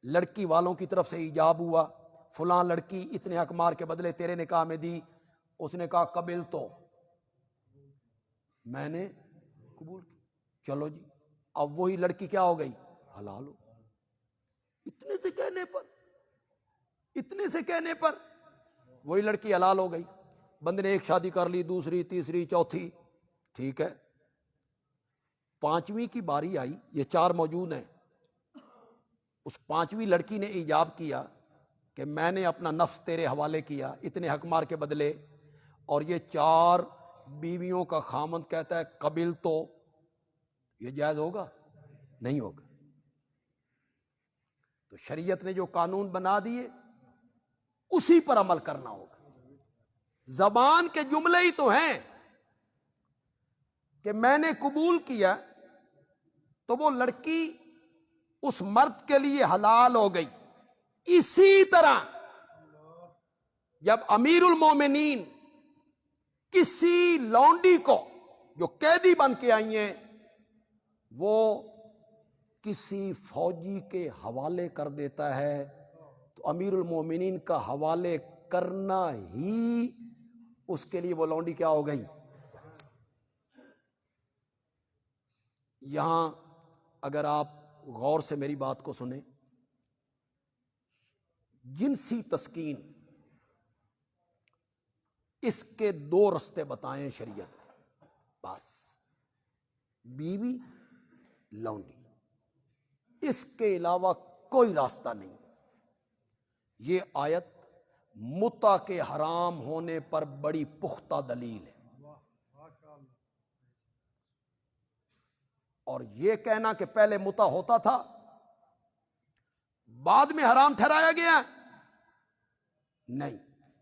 لڑکی والوں کی طرف سے ایجاب ہوا، فلاں لڑکی اتنے حق مار کے بدلے تیرے نکاح میں دی. اس نے کہا قبل، تو میں نے قبول کی. چلو جی، اب وہی لڑکی کیا ہو گئی؟ حلال ہو. اتنے سے کہنے پر وہی لڑکی حلال ہو گئی. بندے نے ایک شادی کر لی، دوسری، تیسری، چوتھی، ٹھیک ہے. 5ویں کی باری آئی، یہ 4 موجود ہیں. اس 5ویں لڑکی نے ایجاب کیا کہ میں نے اپنا نفس تیرے حوالے کیا اتنے حق مار کے بدلے، اور یہ 4 بیویوں کا خامند کہتا ہے قبل، تو یہ جائز ہوگا؟ نہیں ہوگا. تو شریعت نے جو قانون بنا دیے اسی پر عمل کرنا ہوگا. زبان کے جملے ہی تو ہیں کہ میں نے قبول کیا، تو وہ لڑکی اس مرد کے لیے حلال ہو گئی. اسی طرح جب امیر المومنین کسی لونڈی کو جو قیدی بن کے آئی ہیں وہ کسی فوجی کے حوالے کر دیتا ہے، تو امیر المومنین کا حوالے کرنا ہی اس کے لیے وہ لونڈی کیا ہو گئی. یہاں اگر آپ غور سے میری بات کو سنیں، جنسی تسکین اس کے 2 رستے بتائیں شریعت نے، بس بیوی، لونڈی، اس کے علاوہ کوئی راستہ نہیں. یہ آیت متع کے حرام ہونے پر بڑی پختہ دلیل ہے. اور یہ کہنا کہ پہلے متع ہوتا تھا بعد میں حرام ٹھہرایا گیا، نہیں.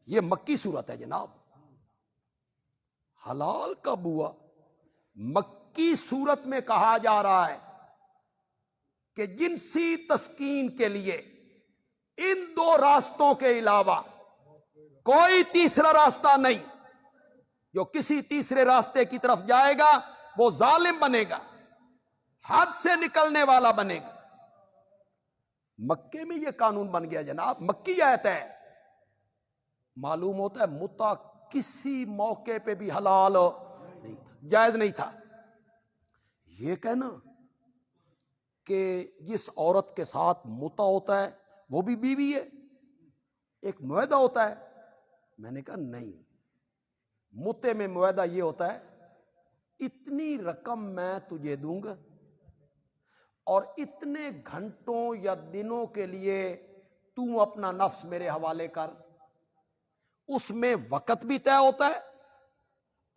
یہ مکی صورت ہے جناب. حلال کب ہوا؟ مکی صورت میں کہا جا رہا ہے کہ جنسی تسکین کے لیے ان 2 راستوں کے علاوہ کوئی تیسرا راستہ نہیں. جو کسی تیسرے راستے کی طرف جائے گا وہ ظالم بنے گا. حد سے نکلنے والا بنے گا۔ مکے میں یہ قانون بن گیا جناب، مکی آیت ہے۔ معلوم ہوتا ہے متع کسی موقع پہ بھی حلال نہیں تھا، جائز نہیں تھا۔ یہ کہنا کہ جس عورت کے ساتھ متع ہوتا ہے وہ بھی بیوی ہے، ایک معاہدہ ہوتا ہے، میں نے کہا نہیں، متع میں معاہدہ یہ ہوتا ہے اتنی رقم میں تجھے دوں گا اور اتنے گھنٹوں یا دنوں کے لیے تو اپنا نفس میرے حوالے کر۔ اس میں وقت بھی طے ہوتا ہے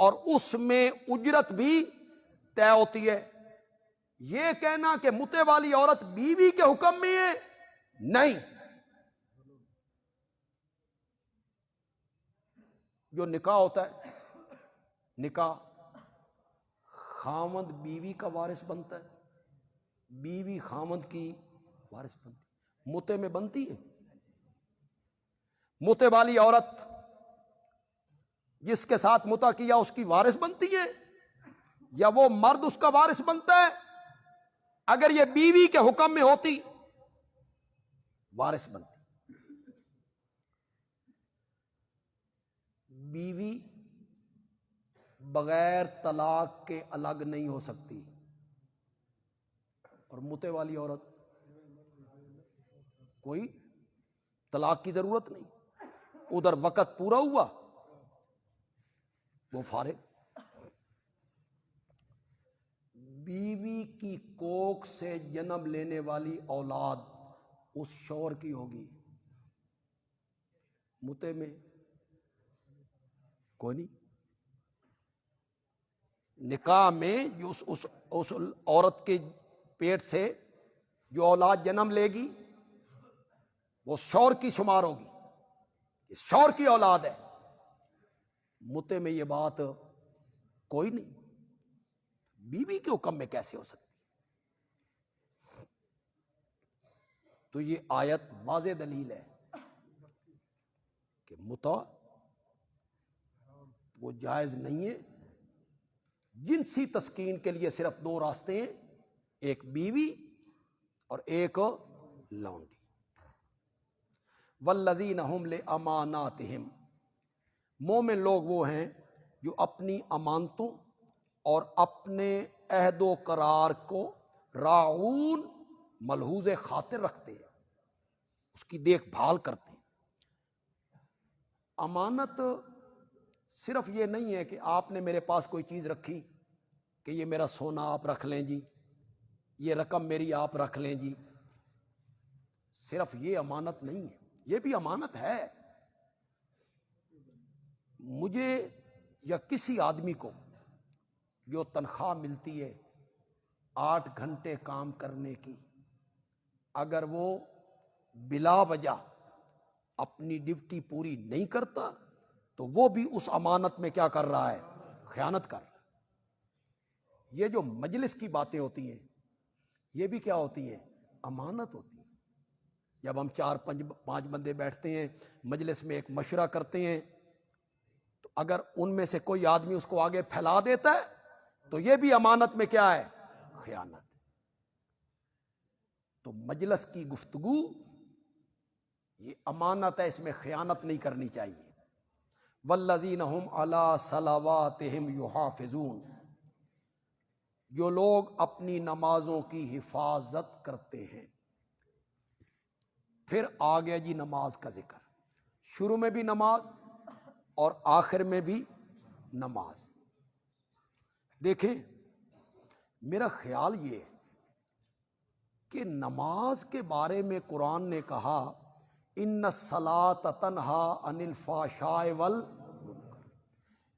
اور اس میں اجرت بھی طے ہوتی ہے۔ یہ کہنا کہ متع والی عورت بیوی کے حکم میں ہے، نہیں۔ جو نکاح ہوتا ہے، نکاح خاوند بیوی کا وارث بنتا ہے، بیوی خاوند کی وارث بنتی ہے، متع میں بنتی ہے۔ متع والی عورت جس کے ساتھ متع کیا اس کی وارث بنتی ہے یا وہ مرد اس کا وارث بنتا ہے؟ اگر یہ بیوی کے حکم میں ہوتی وارث بنتی۔ بیوی بغیر طلاق کے الگ نہیں ہو سکتی، اور متع والی عورت کوئی طلاق کی ضرورت نہیں، ادھر وقت پورا ہوا وہ فارغ۔ بیوی کی کوکھ سے جنم لینے والی اولاد اس شوہر کی ہوگی، متع میں کوئی نہیں۔ نکاح میں جو اس عورت کے پیٹ سے جو اولاد جنم لے گی وہ شوہر کی شمار ہوگی، یہ شوہر کی اولاد ہے۔ متع میں یہ بات کوئی نہیں، بیوی کے حکم میں کیسے ہو سکتی؟ تو یہ آیت واضح دلیل ہے کہ متع وہ جائز نہیں ہے۔ جنسی تسکین کے لیے صرف دو راستے ہیں، ایک بیوی اور ایک لونڈی۔ والذین ہم لاماناتہم، مومن لوگ وہ ہیں جو اپنی امانتوں اور اپنے عہد و قرار کو راعون ملحوظ خاطر رکھتے ہیں، اس کی دیکھ بھال کرتے ہیں۔ امانت صرف یہ نہیں ہے کہ آپ نے میرے پاس کوئی چیز رکھی کہ یہ میرا سونا آپ رکھ لیں جی، یہ رقم میری آپ رکھ لیں جی، صرف یہ امانت نہیں ہے، یہ بھی امانت ہے۔ مجھے یا کسی آدمی کو جو تنخواہ ملتی ہے 8 گھنٹے کام کرنے کی، اگر وہ بلا وجہ اپنی ڈیوٹی پوری نہیں کرتا تو وہ بھی اس امانت میں کیا کر رہا ہے؟ خیانت کر رہا ہے۔ یہ جو مجلس کی باتیں ہوتی ہیں یہ بھی کیا ہوتی ہیں؟ امانت ہوتی ہیں۔ جب ہم 4-5 بندے بیٹھتے ہیں مجلس میں، ایک مشورہ کرتے ہیں، تو اگر ان میں سے کوئی آدمی اس کو آگے پھیلا دیتا ہے تو یہ بھی امانت میں کیا ہے؟ خیانت۔ تو مجلس کی گفتگو یہ امانت ہے، اس میں خیانت نہیں کرنی چاہیے۔ والذین هم علی صلواتہم یحافظون، جو لوگ اپنی نمازوں کی حفاظت کرتے ہیں۔ پھر آ گیا جی نماز کا ذکر، شروع میں بھی نماز اور آخر میں بھی نماز۔ دیکھیں میرا خیال یہ ہے کہ نماز کے بارے میں قرآن نے کہا ان الصلاۃ تنہا عن الفحشاء والمنکر،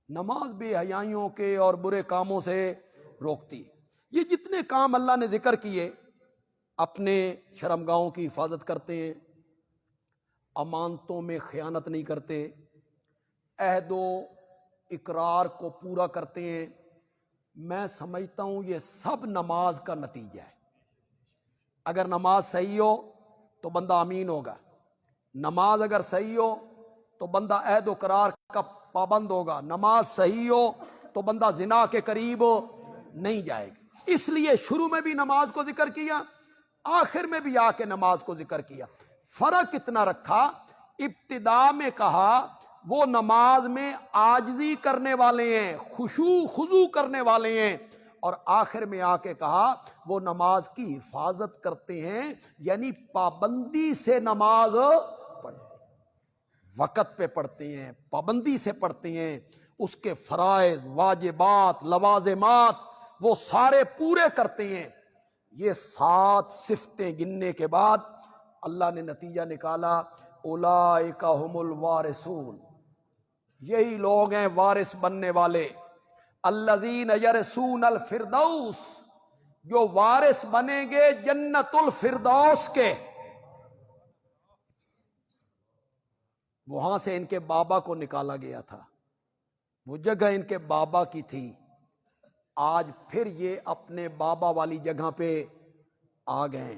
نماز بے حیائیوں کے اور برے کاموں سے روکتی ہے۔ یہ جتنے کام اللہ نے ذکر کیے، اپنے شرمگاہوں کی حفاظت کرتے ہیں، امانتوں میں خیانت نہیں کرتے، عہد و اقرار کو پورا کرتے ہیں، میں سمجھتا ہوں یہ سب نماز کا نتیجہ ہے۔ اگر نماز صحیح ہو تو بندہ امین ہوگا، نماز اگر صحیح ہو تو بندہ عہد و قرار کا پابند ہوگا، نماز صحیح ہو تو بندہ زنا کے قریب نہیں جائے گا۔ اس لیے شروع میں بھی نماز کو ذکر کیا، آخر میں بھی آ کے نماز کو ذکر کیا۔ فرق اتنا رکھا، ابتدا میں کہا وہ نماز میں عاجزی کرنے والے ہیں، خضوع کرنے والے ہیں، اور آخر میں آ کے کہا وہ نماز کی حفاظت کرتے ہیں، یعنی پابندی سے نماز پڑھتے ہیں، وقت پہ پڑھتے ہیں، پابندی سے پڑھتے ہیں، اس کے فرائض، واجبات، لوازمات وہ سارے پورے کرتے ہیں۔ یہ 7 صفتیں گننے کے بعد اللہ نے نتیجہ نکالا، اولئک ھم الوارثون، یہی لوگ ہیں وارث بننے والے، الذین یرثون الفردوس، جو وارث بنیں گے جنت الفردوس کے۔ وہاں سے ان کے بابا کو نکالا گیا تھا، وہ جگہ ان کے بابا کی تھی، آج پھر یہ اپنے بابا والی جگہ پہ آ گئے،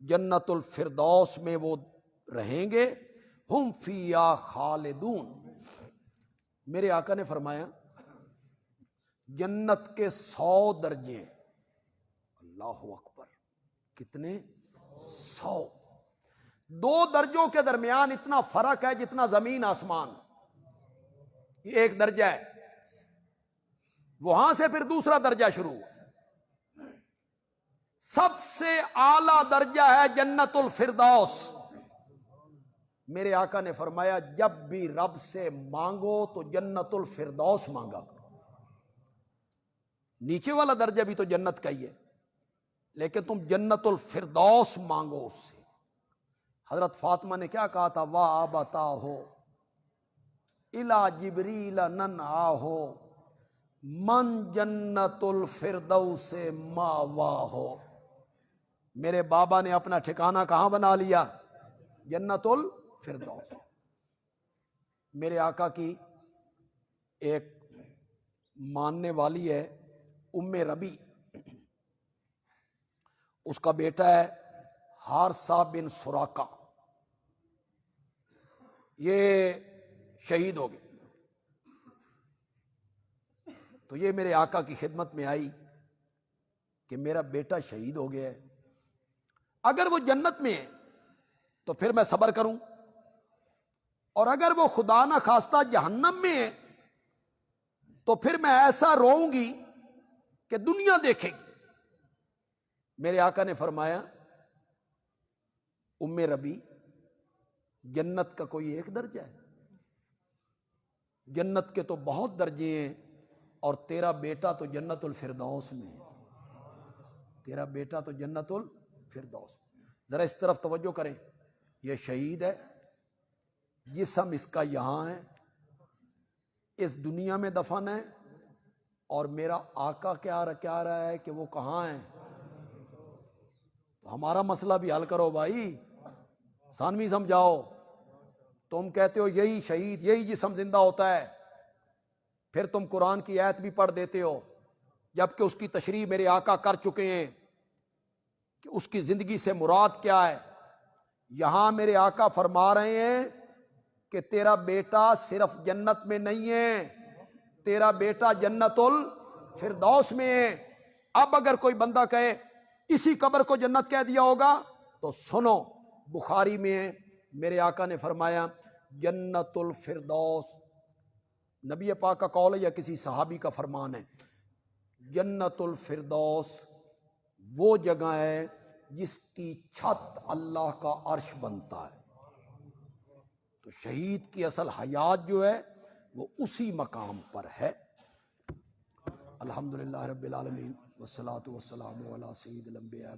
جنت الفردوس میں وہ رہیں گے، ہم فیہا خالدون۔ میرے آقا نے فرمایا جنت کے 100 درجے، اللہ اکبر، کتنے؟ 100۔ 2 درجوں کے درمیان اتنا فرق ہے جتنا زمین آسمان، یہ ایک درجہ ہے، وہاں سے پھر دوسرا درجہ شروع۔ سب سے اعلی درجہ ہے جنت الفردوس۔ میرے آقا نے فرمایا جب بھی رب سے مانگو تو جنت الفردوس مانگا کرو۔ نیچے والا درجہ بھی تو جنت کا ہی ہے، لیکن تم جنت الفردوس مانگو اس سے۔ حضرت فاطمہ نے کیا کہا تھا؟ وَأَبَتَاهُ إِلَى جِبْرِيلَ نَنْعَاهُ مَنْ جَنَّتُ الْفِرْدَوْسِ مَأْوَاهُ۔ میرے بابا نے اپنا ٹھکانہ کہاں بنا لیا؟ جنت الفردوس۔ میرے آقا کی ایک ماننے والی ہے ام ربی، اس کا بیٹا ہے حارثہ بن سراقہ، یہ شہید ہو گئے، تو یہ میرے آقا کی خدمت میں آئی کہ میرا بیٹا شہید ہو گیا ہے، اگر وہ جنت میں ہے تو پھر میں صبر کروں، اور اگر وہ خدا نہ خواستہ جہنم میں ہے تو پھر میں ایسا روؤں گی کہ دنیا دیکھے گی۔ میرے آقا نے فرمایا ام ربی، جنت کا کوئی ایک درجہ ہے؟ جنت کے تو بہت درجے ہیں، اور تیرا بیٹا تو جنت الفردوس میں ہے، تیرا بیٹا تو جنت الفردوس۔ ذرا اس طرف توجہ کریں، یہ شہید ہے، جسم اس کا یہاں ہے، اس دنیا میں دفن ہے، اور میرا آقا کیا رہا ہے کہ وہ کہاں ہے؟ تو ہمارا مسئلہ بھی حل کرو بھائی، ثانوی سمجھاؤ۔ تم کہتے ہو یہی شہید، یہی جسم زندہ ہوتا ہے، پھر تم قرآن کی آیت بھی پڑھ دیتے ہو، جبکہ اس کی تشریح میرے آقا کر چکے ہیں کہ اس کی زندگی سے مراد کیا ہے۔ یہاں میرے آقا فرما رہے ہیں کہ تیرا بیٹا صرف جنت میں نہیں ہے، تیرا بیٹا جنت الفردوس میں ہے۔ اب اگر کوئی بندہ کہے اسی قبر کو جنت کہہ دیا ہوگا تو سنو، بخاری میں ہے، میرے آقا نے فرمایا جنت الفردوس، نبی پاک کا قول ہے یا کسی صحابی کا فرمان ہے، جنت الفردوس وہ جگہ ہے جس کی چھت اللہ کا عرش بنتا ہے۔ تو شہید کی اصل حیات جو ہے وہ اسی مقام پر ہے۔ الحمدللہ رب العالمین والصلاة والسلام علی سید الانبیاء